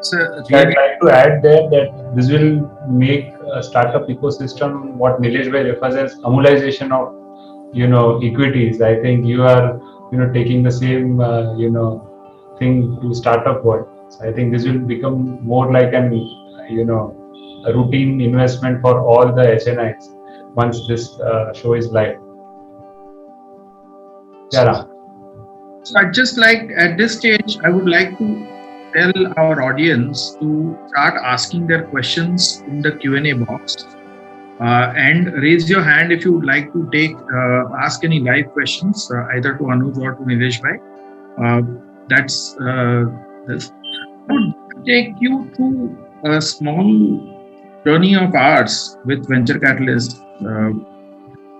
So I'd really, like to add there that this will make a startup ecosystem what Nilesh Bhai refers as amulization of equities. I think you are taking the same thing to startup world. So I think this will become more like an a routine investment for all the HNIs once this show is live. Yeah, Ram. so I'd just like at this stage, I would like to tell our audience to start asking their questions in the Q&A box. And raise your hand if you would like to ask any live questions, either to Anuj or to Nilesh Bhai. That's this. I would take you through a small journey of ours with Venture Catalyst.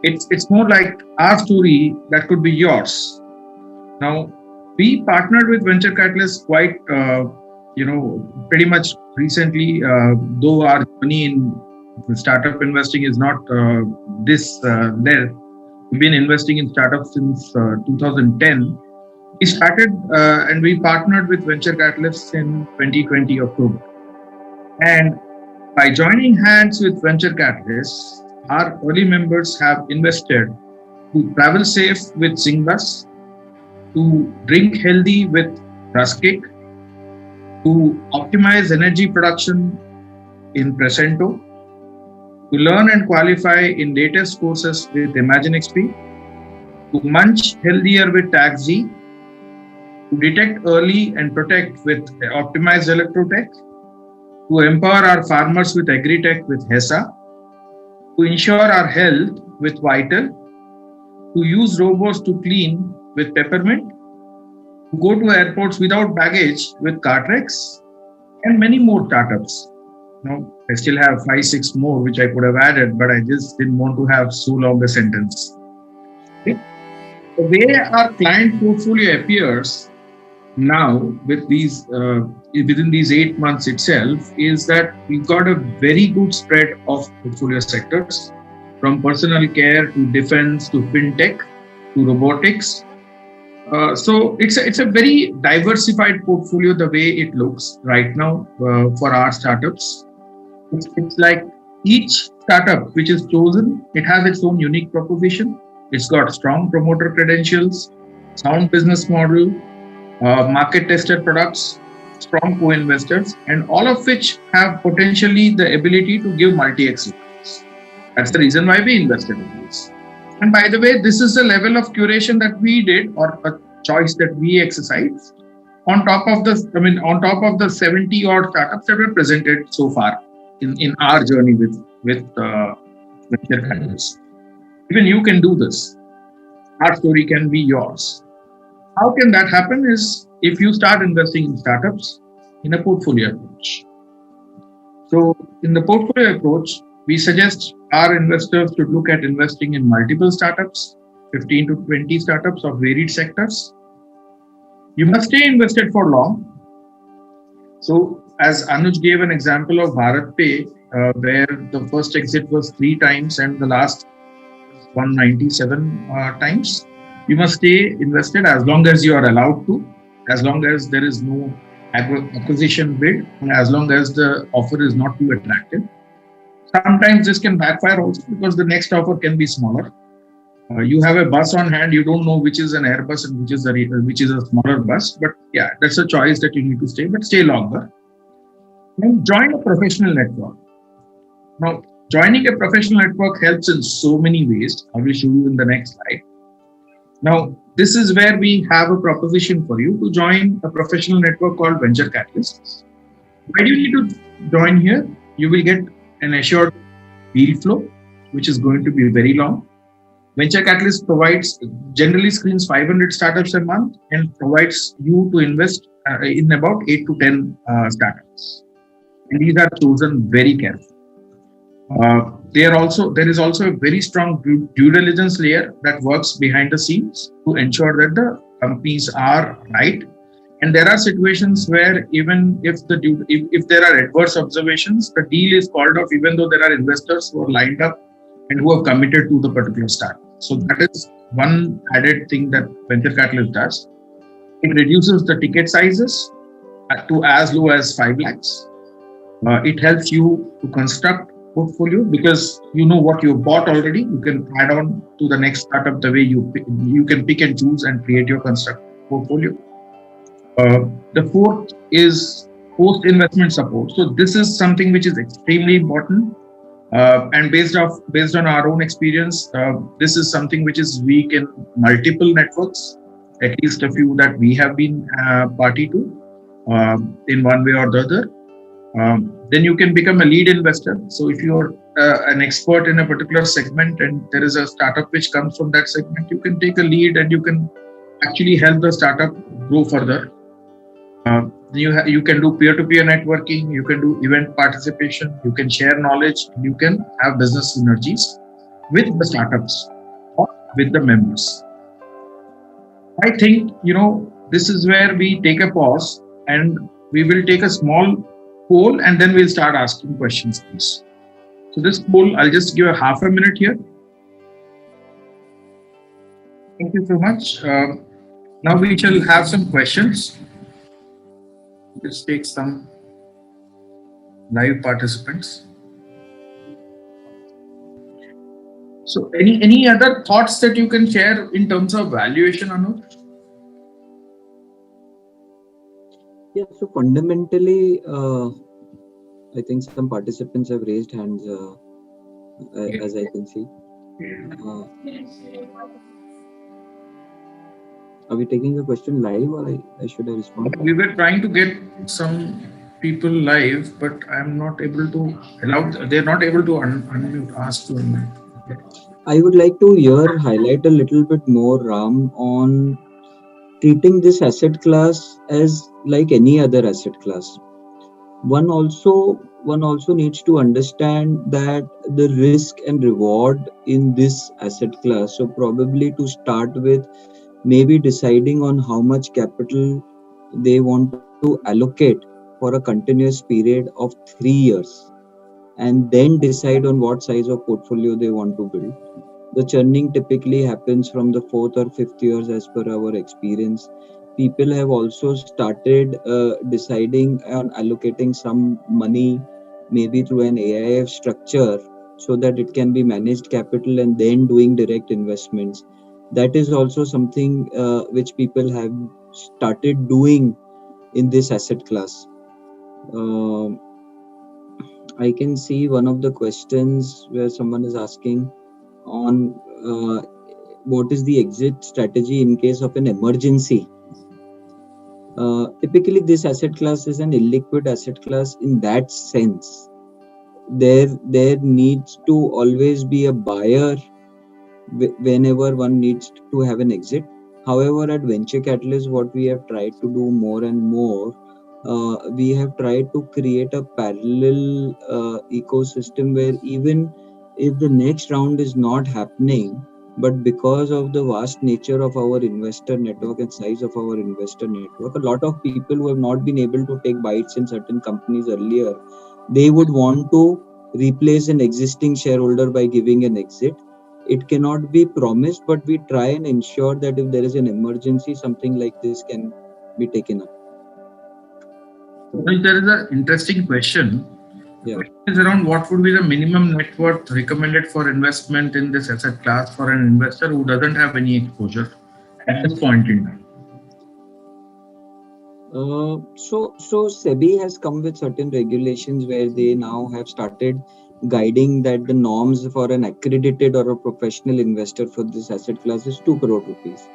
It's more like our story that could be yours. Now, we partnered with Venture Catalyst quite, pretty much recently, though our journey in startup investing is not there. We've been investing in startups since 2010. We started and we partnered with Venture Catalyst in 2020 October. And by joining hands with Venture Catalyst, our early members have invested to travel safe with Singbus, to drink healthy with Ruskcake, to optimize energy production in Presento, to learn and qualify in latest courses with ImagineXP, to munch healthier with TaxG, to detect early and protect with optimized Electrotech, to empower our farmers with Agritech with HESA, to ensure our health with Vital, to use robots to clean with Peppermint, to go to airports without baggage with Cartrex, and many more startups. I still have 5-6 more which I could have added, but I just didn't want to have so long a sentence. Okay. The way our client portfolio appears now with these within these 8 months itself is that we've got a very good spread of portfolio sectors, from personal care to defense to fintech to robotics. So it's a very diversified portfolio the way it looks right now for our startups. It's like each startup which is chosen, it has its own unique proposition. It's got strong promoter credentials, sound business model, market tested products, strong co-investors, and all of which have potentially the ability to give multi-X returns. That's the reason why we invested in this. And by the way, this is the level of curation that we did, or a choice that we exercised on top of the 70 odd startups that were presented so far in our journey with Venture Catalyst. Even you can do this. Our story can be yours. How can that happen is if you start investing in startups in a portfolio approach. So in the portfolio approach, we suggest our investors to look at investing in multiple startups, 15 to 20 startups of varied sectors. You must stay invested for long. So as Anuj gave an example of BharatPe, where the first exit was 3 times and the last 197 times. You must stay invested as long as you are allowed to, as long as there is no acquisition bid, and as long as the offer is not too attractive. Sometimes this can backfire also because the next offer can be smaller. You have a bus on hand, you don't know which is an Airbus and which is a smaller bus, but yeah, that's a choice that you need to stay, but stay longer. And join a professional network. Now, joining a professional network helps in so many ways. I will show you in the next slide. Now, this is where we have a proposition for you to join a professional network called Venture Catalyst. Why do you need to join here? You will get an assured deal flow, which is going to be very long. Venture Catalyst generally screens 500 startups a month and provides you to invest in about 8 to 10 startups. And these are chosen very carefully. There is also a very strong due diligence layer that works behind the scenes to ensure that the companies are right. And there are situations where even if there are adverse observations, the deal is called off even though there are investors who are lined up and who have committed to the particular startup. So that is one added thing that Venture Catalyst does. It reduces the ticket sizes. to as low as 5 lakhs. It helps you to construct portfolio because you know what you bought already. You can add on to the next startup the way you can pick and choose and create your construct portfolio. The fourth is post investment support. So this is something which is extremely important. And based on our own experience, this is something which is weak in multiple networks, at least a few that we have been party to in one way or the other. Then you can become a lead investor. So if you're an expert in a particular segment and there is a startup which comes from that segment, you can take a lead and you can actually help the startup grow further. You can do peer-to-peer networking, you can do event participation, you can share knowledge, you can have business synergies with the startups or with the members. I think, this is where we take a pause and we will take a small poll and then we'll start asking questions, please. So this poll, I'll just give a half a minute here. Thank you so much. Now we shall have some questions. Let's take some live participants. So any other thoughts that you can share in terms of valuation, Anuj? Yeah, so fundamentally, I think some participants have raised hands, as I can see. Are we taking a question live, or I should I respond? We were trying to get some people live, but I'm not able to allow. They're not able to unmute. Ask to unmute. I would like to here highlight a little bit more, Ram, on treating this asset class as like any other asset class. One also needs to understand that the risk and reward in this asset class. So probably to start with, maybe deciding on how much capital they want to allocate for a continuous period of 3 years, and then decide on what size of portfolio they want to build. The churning typically happens from the 4th or 5th years as per our experience. People have also started deciding on allocating some money maybe through an AIF structure so that it can be managed capital and then doing direct investments. That is also something which people have started doing in this asset class. I can see one of the questions where someone is asking on what is the exit strategy in case of an emergency. Typically, this asset class is an illiquid asset class in that sense. There needs to always be a buyer whenever one needs to have an exit. However, at Venture Catalyst, what we have tried to do more and more, we have tried to create a parallel ecosystem where even if the next round is not happening, but because of the vast nature of our investor network and size of our investor network, a lot of people who have not been able to take bites in certain companies earlier, they would want to replace an existing shareholder by giving an exit. It cannot be promised, but we try and ensure that if there is an emergency, something like this can be taken up. There is an interesting question. Yeah. Is around what would be the minimum net worth recommended for investment in this asset class for an investor who doesn't have any exposure at this point in time? So SEBI has come with certain regulations where they now have started guiding that the norms for an accredited or a professional investor for this asset class is 2 crore rupees.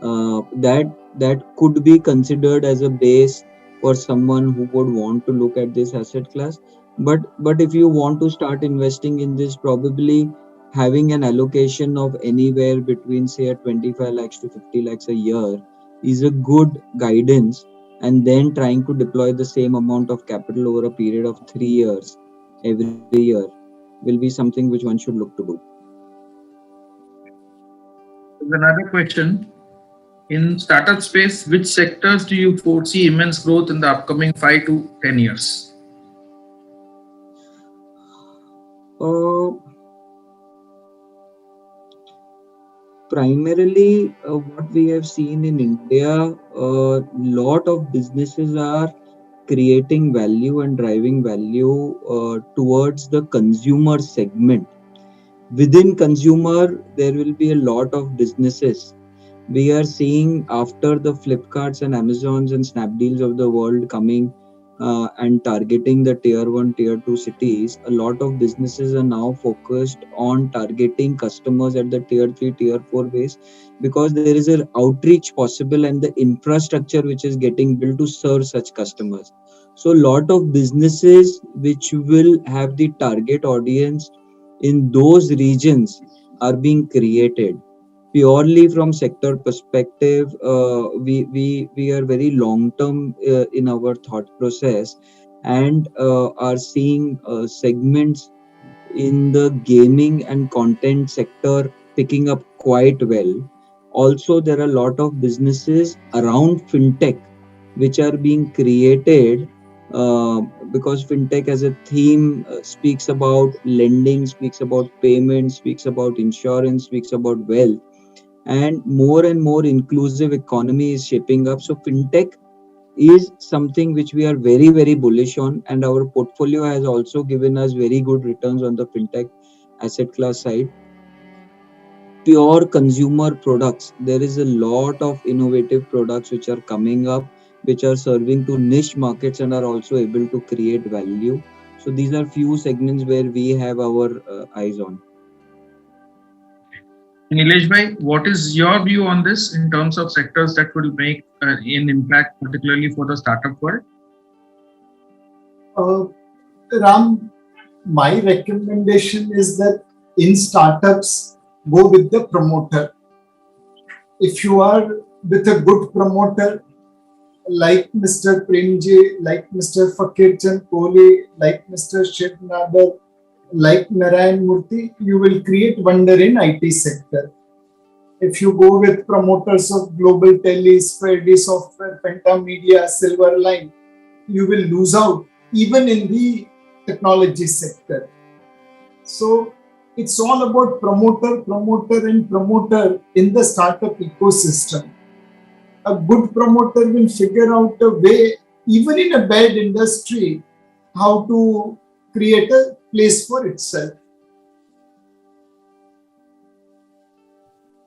That could be considered as a base for someone who would want to look at this asset class. But if you want to start investing in this, probably having an allocation of anywhere between say 25 lakhs to 50 lakhs a year is a good guidance, and then trying to deploy the same amount of capital over a period of 3 years every year will be something which one should look to do. There's another question. In startup space, which sectors do you foresee immense growth in the upcoming 5 to 10 years? Primarily, what we have seen in India, a lot of businesses are creating value and driving value towards the consumer segment. Within consumer, there will be a lot of businesses. We are seeing after the Flipkarts and Amazons and Snapdeals of the world coming and targeting the tier 1, tier 2 cities, a lot of businesses are now focused on targeting customers at the tier 3, tier 4 base, because there is an outreach possible and the infrastructure which is getting built to serve such customers. So, a lot of businesses which will have the target audience in those regions are being created. Purely from sector perspective, we are very long term in our thought process, and are seeing segments in the gaming and content sector picking up quite well. Also, there are a lot of businesses around fintech which are being created, uh, because fintech as a theme speaks about lending, speaks about payment, speaks about insurance, speaks about wealth, and more inclusive economy is shaping up. So fintech is something which we are very bullish on, and our portfolio has also given us very good returns on the fintech asset class side. Pure consumer products, there is a lot of innovative products which are coming up, which are serving to niche markets and are also able to create value. So these are few segments where we have our eyes on. Nilesh bhai, what is your view on this in terms of sectors that will make an impact, particularly for the startup world? Ram, my recommendation is that in startups, go with the promoter. If you are with a good promoter like Mr. Premji, like Mr. Fakir Chand Kohli, like Mr. Shiv Nadar, like Narayan Murthy, you will create wonder in IT sector. If you go with promoters of Global Tellis, Ferdy Software, Pentamedia, Silverline, you will lose out even in the technology sector. So it's all about promoter in the startup ecosystem. A good promoter will figure out a way, even in a bad industry, how to create a place for itself.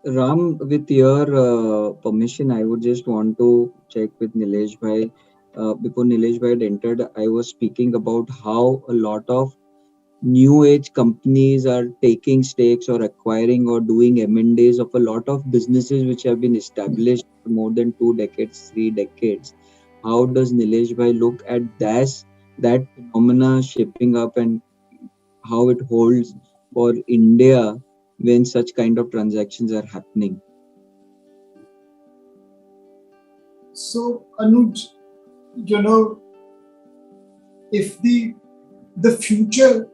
Ram, with your permission, I would just want to check with Nilesh bhai. Before Nilesh bhai had entered, I was speaking about how a lot of new age companies are taking stakes or acquiring or doing M&As of a lot of businesses which have been established for more than 2 decades, 3 decades. How does Nilesh bhai look at that phenomena shaping up, and how it holds for India when such kind of transactions are happening? So Anuj, if the future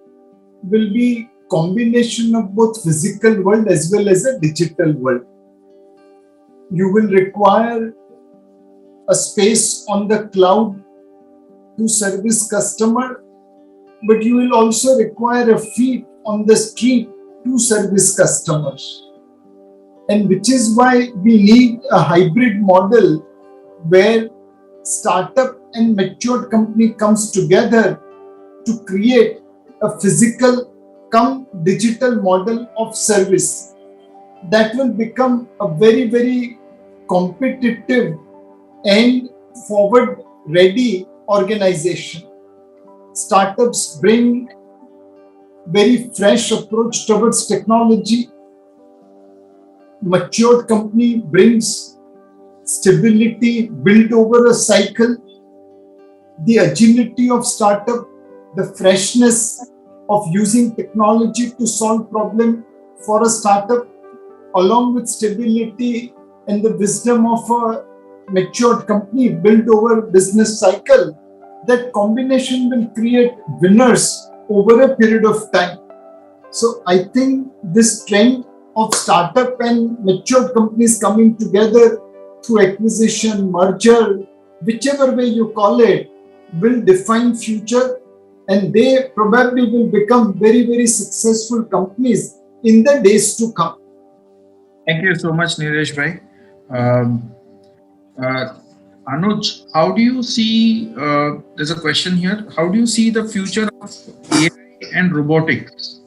will be combination of both physical world as well as a digital world, you will require a space on the cloud to service customer, but you will also require a feet on the street to service customers. And which is why we need a hybrid model where startup and matured company comes together to create a physical come digital model of service that will become a very competitive and forward ready organization. Startups bring very fresh approach towards technology. Matured company brings stability built over a cycle. The agility of startup, the freshness of using technology to solve problem for a startup, along with stability and the wisdom of a matured company built over business cycle, that combination will create winners over a period of time. So I think this trend of startup and matured companies coming together through acquisition, merger, whichever way you call it, will define future, and they probably will become very successful companies in the days to come. Thank you so much, Nilesh bhai. Um, uh, Anuj, how do you see, there's a question here, how do you see the future of AI and robotics,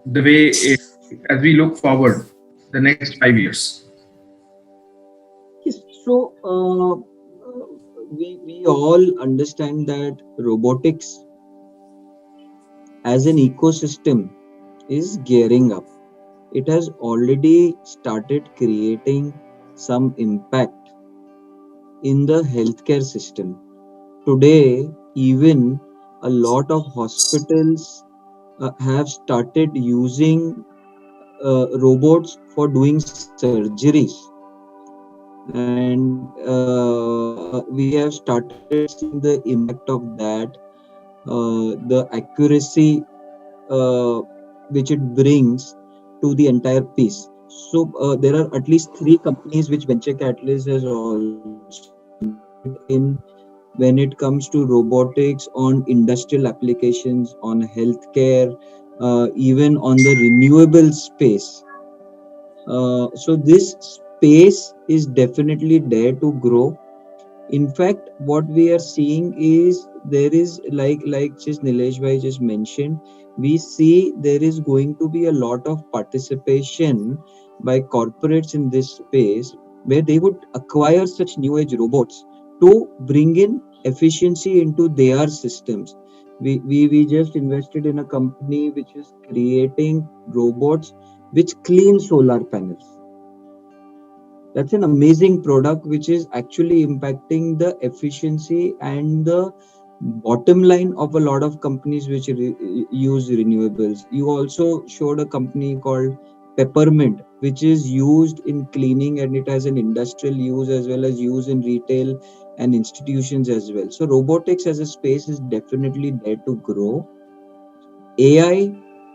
the way as we look forward the next 5 years? Yes, so we all understand that robotics as an ecosystem is gearing up. It has already started creating some impact in the healthcare system. Today, even a lot of hospitals have started using robots for doing surgeries, and we have started seeing the impact of that, the accuracy which it brings to the entire piece. So there are at least three companies which Venture Catalyst has also invested in when it comes to robotics on industrial applications, on healthcare, even on the renewable space. So this space is definitely there to grow. In fact, what we are seeing is there is like just Nilesh bhai just mentioned, we see there is going to be a lot of participation by corporates in this space where they would acquire such new age robots to bring in efficiency into their systems. We just invested in a company which is creating robots which clean solar panels. That's an amazing product which is actually impacting the efficiency and the bottom line of a lot of companies which use renewables. You also showed a company called Peppermint, which is used in cleaning, and it has an industrial use as well as use in retail and institutions as well. So robotics as a space is definitely there to grow. AI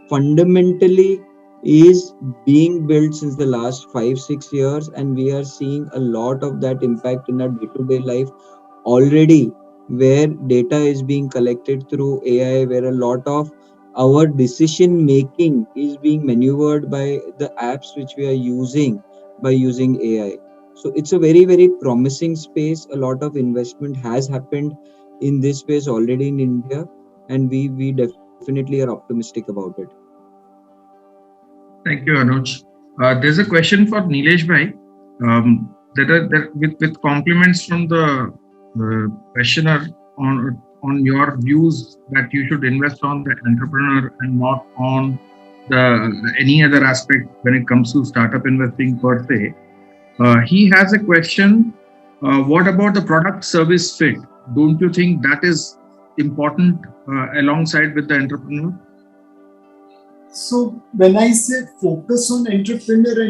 fundamentally is being built since the last 5-6 years, and we are seeing a lot of that impact in our day-to-day life already, where data is being collected through AI, where a lot of our decision making is being maneuvered by the apps which we are using by using AI. So it's a very, very promising space. A lot of investment has happened in this space already in India, and we definitely are optimistic about it. Thank you, Anuj. There's a question for Nilesh bhai. With compliments from the questioner on your views that you should invest on the entrepreneur and not on the any other aspect when it comes to startup investing per se. He has a question. What about the product service fit? Don't you think that is important alongside with the entrepreneur? So when I say focus on entrepreneur,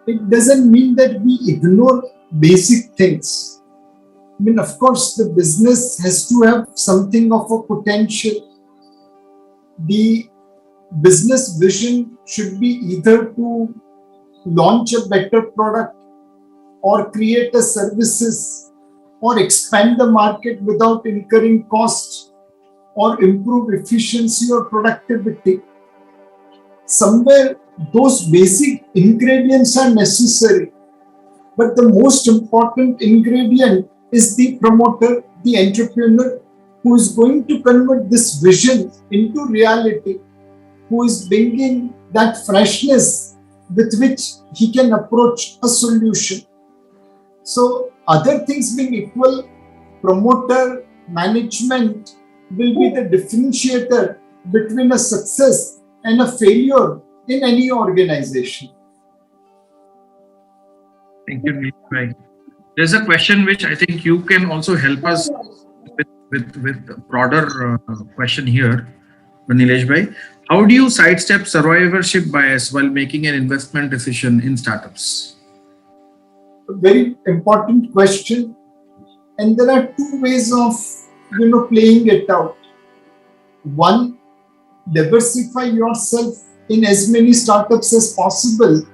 it doesn't mean that we ignore basic things. I mean, of course, the business has to have something of a potential. The business vision should be either to launch a better product or create a services or expand the market without incurring costs or improve efficiency or productivity. Somewhere those basic ingredients are necessary, but the most important ingredient is the promoter, the entrepreneur, who is going to convert this vision into reality, who is bringing that freshness with which he can approach a solution. So other things being equal, promoter, management will be the differentiator between a success and a failure in any organization. Thank you, Nilesh bhai. There's a question which I think you can also help us with a broader question here, Nilesh bhai. How do you sidestep survivorship bias while making an investment decision in startups? A very important question, and there are two ways of playing it out. One, diversify yourself in as many startups as possible,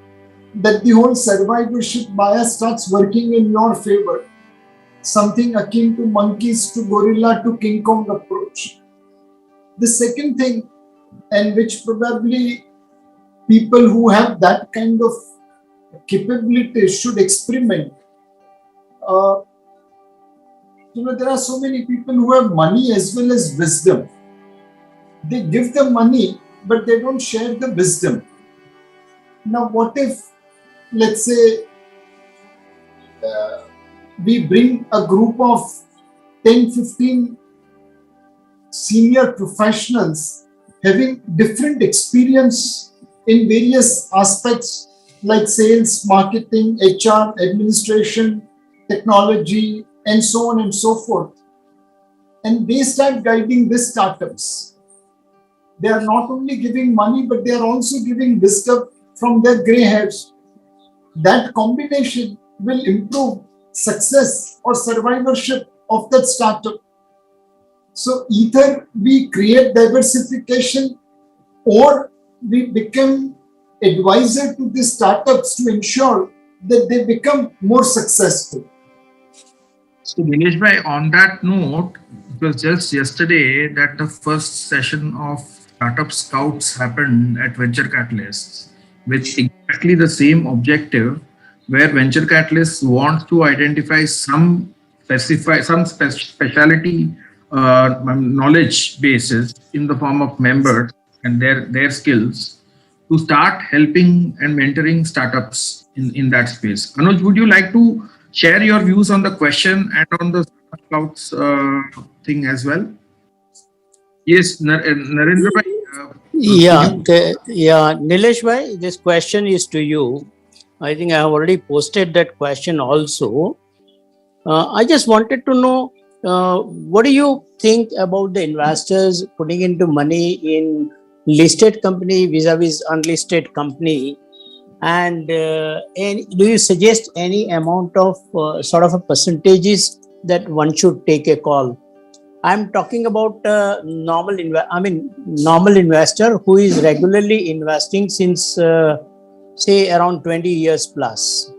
that the whole survivorship bias starts working in your favor. Something akin to monkeys to gorilla to King Kong approach. The second thing, and which probably people who have that kind of capabilities should experiment, uh, there are so many people who have money as well as wisdom. They give the money, but they don't share the wisdom. Now, what if, let's say, we bring a group of 10, 15 senior professionals having different experience in various aspects like sales, marketing, HR, administration, technology, and so on and so forth. And they start guiding these startups. They are not only giving money, but they are also giving wisdom from their gray hairs. That combination will improve success or survivorship of that startup. So either we create diversification or we become advisor to the startups to ensure that they become more successful. So Dinesh bhai, on that note, it was just yesterday that the first session of Startup Scouts happened at Venture Catalysts with exactly the same objective, where Venture Catalysts want to identify some specialty knowledge bases in the form of members and their skills to start helping and mentoring startups in that space. Anuj, would you like to share your views on the question and on the Startup Scouts thing as well? Yes, Narendra bhai. Nilesh bhai, this question is to you. I think I have already posted that question also. I just wanted to know, what do you think about the investors putting into money in listed company vis-a-vis unlisted company? And do you suggest any amount of sort of a percentages that one should take a call? I'm talking about normal investor who is regularly investing since say around 20 years plus.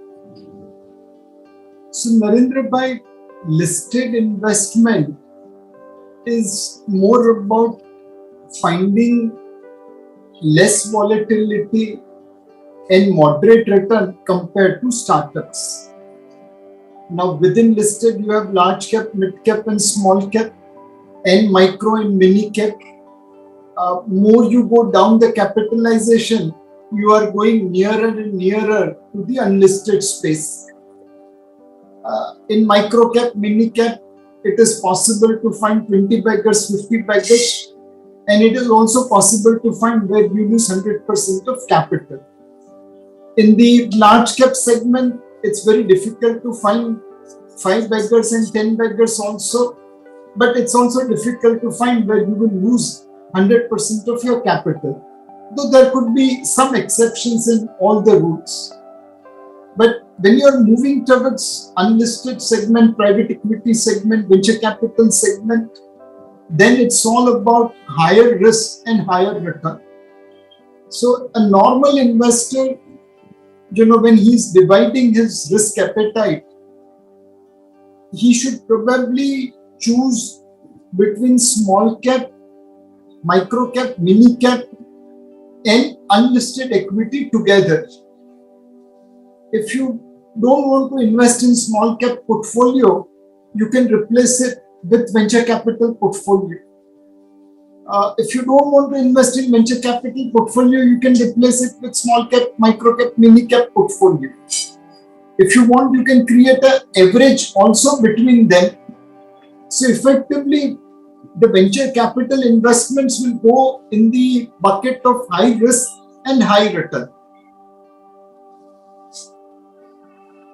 So Narendra bhai, listed investment is more about finding less volatility and moderate return compared to startups. Now within listed you have large cap, mid cap and small cap, and micro and mini cap. More you go down the capitalization, you are going nearer and nearer to the unlisted space. In micro cap, mini cap, it is possible to find 20 baggers, 50 baggers, and it is also possible to find where you lose 100% of capital. In the large cap segment, it's very difficult to find 5 baggers and 10 baggers also, but it's also difficult to find where you will lose 100% of your capital. Though there could be some exceptions in all the rules. But when you are moving towards unlisted segment, private equity segment, venture capital segment, then it's all about higher risk and higher return. So a normal investor, when he's dividing his risk appetite, he should probably choose between small cap, micro cap, mini cap, and unlisted equity together. If you don't want to invest in small cap portfolio, you can replace it with venture capital portfolio. If you don't want to invest in venture capital portfolio, you can replace it with small cap, micro cap, mini cap portfolio. If you want, you can create an average also between them. So effectively, the venture capital investments will go in the bucket of high risk and high return.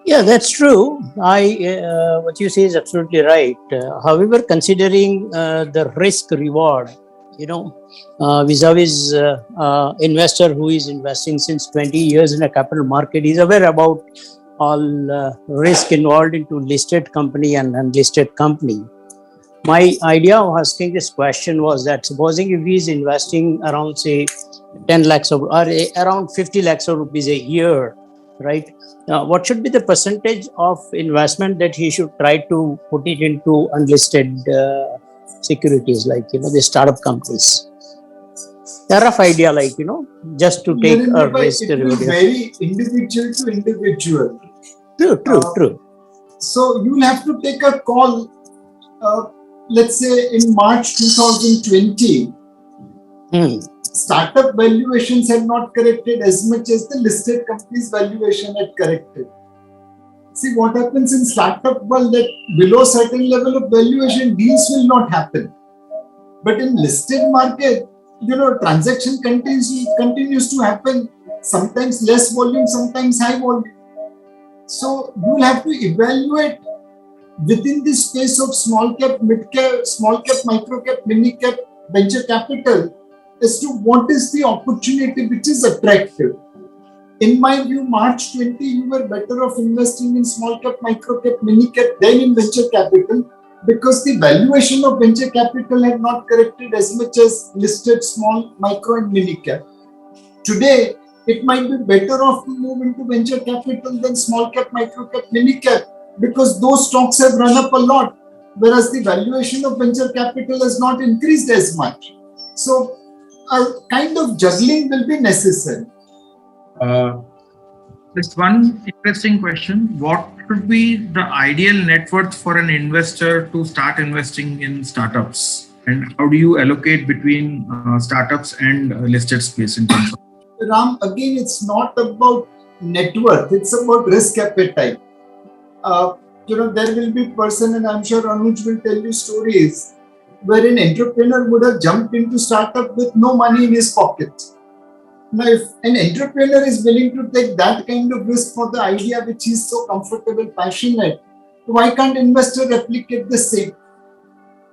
Yeah, that's true. What you say is absolutely right. However, considering the risk reward, vis-a-vis investor who is investing since 20 years in a capital market, is aware about all risk involved into listed company and unlisted company. My idea of asking this question was that supposing if he is investing around say 10 lakhs or around 50 lakhs of rupees a year, right? What should be the percentage of investment that he should try to put it into unlisted securities, like the startup companies? A rough idea, just to take a risk. It will vary individual to individual. True. So you'll have to take a call, let's say in March 2020, Hmm. startup valuations had not corrected as much as the listed companies valuation had corrected. See what happens in startup world, that below certain level of valuation deals will not happen. But in listed market, transaction continues to happen, sometimes less volume, sometimes high volume. So you'll have to evaluate within the space of small cap, mid cap, small cap, micro cap, mini cap, venture capital as to what is the opportunity which is attractive. In my view, March 20, you were better off investing in small cap, micro cap, mini cap than in venture capital, because the valuation of venture capital had not corrected as much as listed small, micro and mini cap. Today, it might be better off to move into venture capital than small cap, micro cap, mini cap, because those stocks have run up a lot, whereas the valuation of venture capital has not increased as much. So a kind of juggling will be necessary. Just one interesting question. What should be the ideal net worth for an investor to start investing in startups? And how do you allocate between startups and listed space in terms of? Ram, again, it's not about net worth, it's about risk appetite. There will be person, and I'm sure Anuj will tell you stories, where an entrepreneur would have jumped into startup with no money in his pocket. Now, if an entrepreneur is willing to take that kind of risk for the idea which he is so comfortable, passionate, why can't investor replicate the same?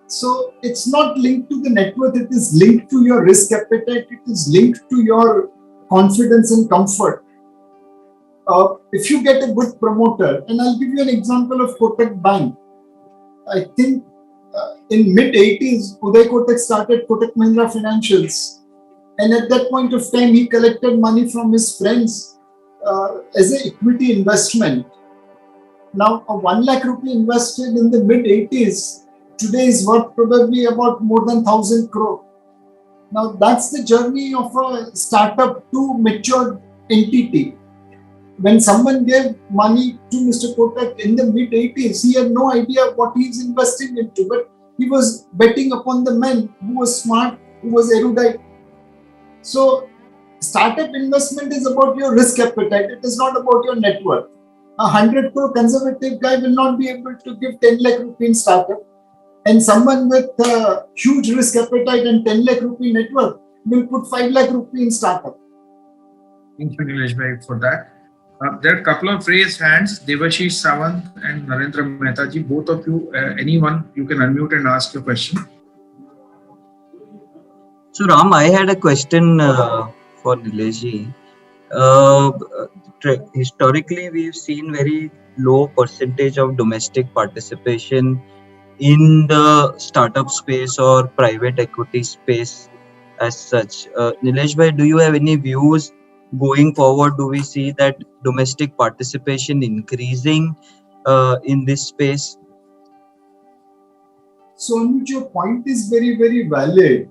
So it's not linked to the net worth, it is linked to your risk appetite, it is linked to your confidence and comfort. If you get a good promoter, and I'll give you an example of Kotak Bank. I think in mid-80s, Uday Kotak started Kotak Mahindra Financials. And at that point of time, he collected money from his friends as an equity investment. Now, a 1 lakh rupee invested in the mid-80s, today is worth probably about more than 1,000 crore. Now, that's the journey of a startup to mature entity. When someone gave money to Mr. Kotak in the mid-80s, he had no idea what he's investing into, but he was betting upon the man who was smart, who was erudite. So, startup investment is about your risk appetite. It is not about your net worth. A 100 crore conservative guy will not be able to give 10 lakh rupee in startup. And someone with huge risk appetite and 10 lakh rupee net worth will put 5 lakh rupee in startup. Thank you, Nilesh bhai, for that. There are a couple of raised hands, Devashish Sawant and Narendra Mehta ji. Both of you, anyone, you can unmute and ask your question. So Ram, I had a question for Nilesh ji. Historically, we've seen very low percentage of domestic participation in the startup space or private equity space as such. Nilesh bhai, do you have any views going forward? Do we see that domestic participation increasing in this space? So Anuj, your point is very, very valid.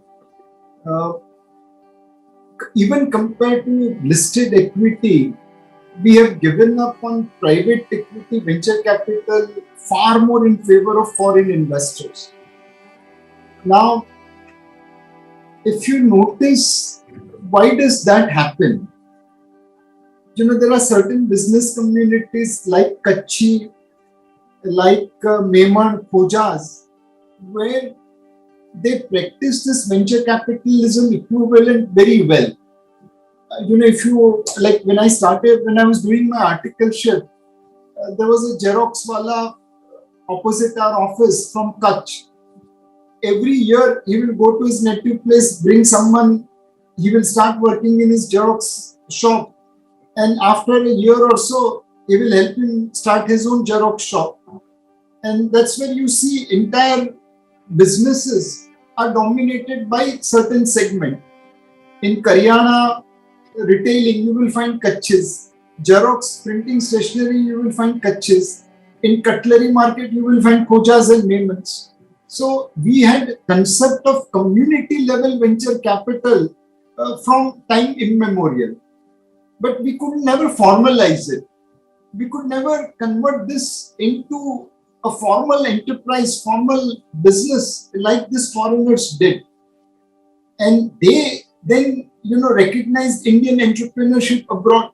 Even compared to listed equity, we have given up on private equity, venture capital far more in favor of foreign investors. Now, if you notice, why does that happen? There are certain business communities like Kutchi, like Memon, Khojas, where they practice this venture capitalism equivalent very well. If you, like when I was doing my articleship, there was a Xerox wala opposite our office from Kutch. Every year he will go to his native place, bring someone, he will start working in his Xerox shop, and after a year or so, he will help him start his own Xerox shop. And that's where you see entire businesses are dominated by certain segment. In Karyana retailing, you will find Kutches. Xerox printing stationery, you will find Kutches. In cutlery market, you will find Khojas and Memons. So we had concept of community level venture capital from time immemorial, but we could never formalize it. we could never convert this into a formal enterprise, formal business like these foreigners did. And they then, recognized Indian entrepreneurship abroad.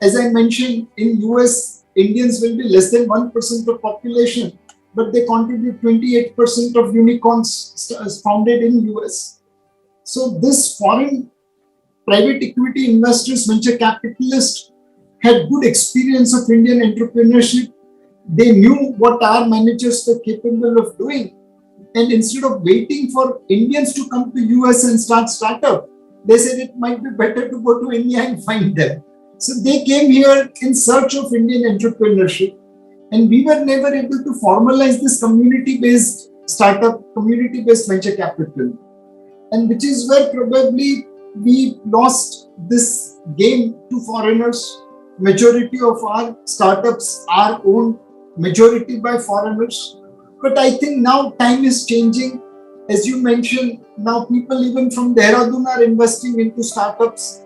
As I mentioned, in US, Indians will be less than 1% of population, but they contribute 28% of unicorns founded in US. So this foreign private equity investors, venture capitalists had good experience of Indian entrepreneurship. They knew what our managers were capable of doing. And instead of waiting for Indians to come to US and start startup, they said it might be better to go to India and find them. So they came here in search of Indian entrepreneurship. And we were never able to formalize this community-based startup, community-based venture capital. And which is where probably we lost this game to foreigners. Majority of our startups are owned majority by foreigners. But I think now time is changing. As you mentioned, now people even from Dehradun are investing into startups.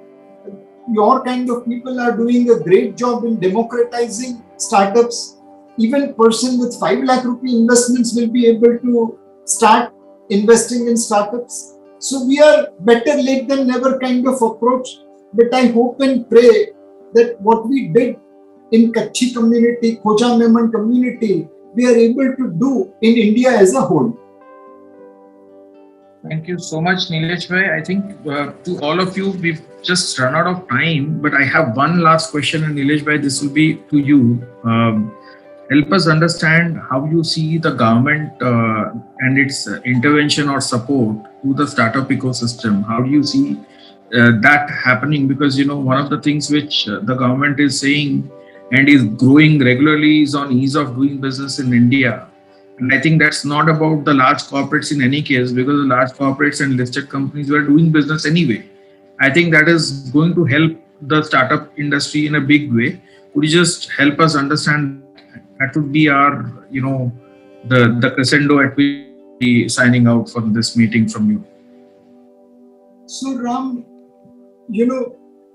Your kind of people are doing a great job in democratizing startups. Even person with 5 lakh rupee investments will be able to start investing in startups. So we are better late than never kind of approach. But I hope and pray that what we did in Kutchi community, Khoja Memon community, we are able to do in India as a whole. Thank you so much, Nilesh bhai. I think to all of you, we've just run out of time, but I have one last question, and Nilesh bhai, this will be to you. Help us understand how you see the government and its intervention or support to the startup ecosystem. How do you see that happening? Because, one of the things which the government is saying and is growing regularly is on ease of doing business in India. And I think that's not about the large corporates in any case, because the large corporates and listed companies were doing business anyway. I think that is going to help the startup industry in a big way. Could you just help us understand? That would be our, the crescendo at which we are signing out for this meeting from you. So Ram,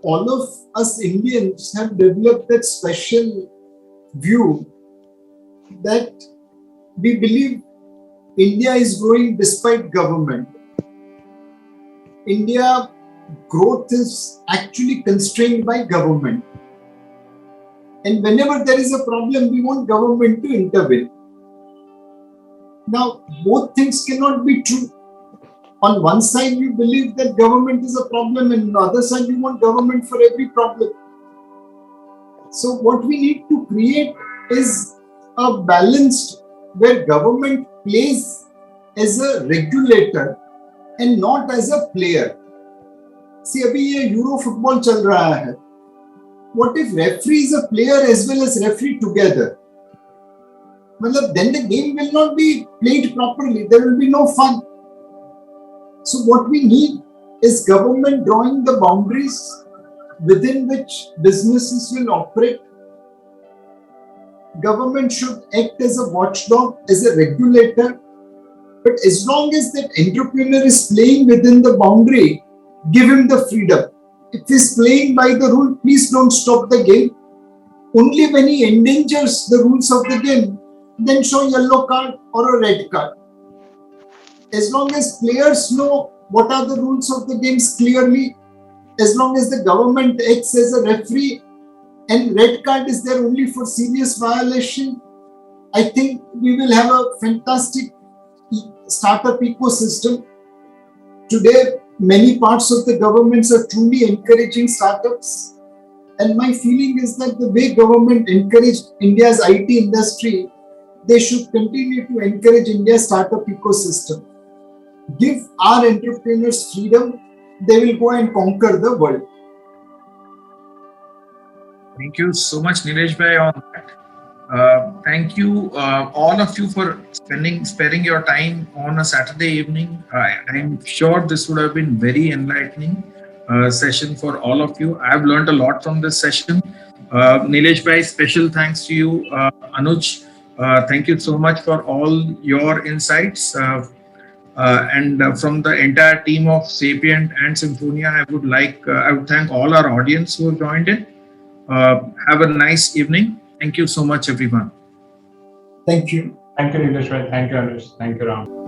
all of us Indians have developed that special view that we believe India is growing despite government. India growth is actually constrained by government. And whenever there is a problem, we want government to intervene. Now, both things cannot be true. On one side, you believe that government is a problem, and on the other side, you want government for every problem. So what we need to create is a balanced where government plays as a regulator and not as a player. See, अभी ये euro football चल रहा है. What if referee is a player as well as referee together? Well, then the game will not be played properly. There will be no fun. So what we need is government drawing the boundaries within which businesses will operate. Government should act as a watchdog, as a regulator. But as long as that entrepreneur is playing within the boundary, give him the freedom. If he's playing by the rule, please don't stop the game. Only when he endangers the rules of the game, then show yellow card or a red card. As long as players know what are the rules of the games clearly, as long as the government acts as a referee and red card is there only for serious violation, I think we will have a fantastic startup ecosystem. Today, many parts of the governments are truly encouraging startups. And my feeling is that the way government encouraged India's IT industry, they should continue to encourage India's startup ecosystem. Give our entrepreneurs freedom, they will go and conquer the world. Thank you so much, Nilesh bhai, on that. Thank you, all of you, for sparing your time on a Saturday evening. I'm sure this would have been very enlightening session for all of you. I've learned a lot from this session. Nilesh bhai, special thanks to you. Anuj, thank you so much for all your insights. And from the entire team of Sapient and Symphonia, I would thank all our audience who have joined in. Have a nice evening. Thank you so much, everyone. Thank you. Thank you, Nilesh. Thank you, Anuj. Thank you, Ram.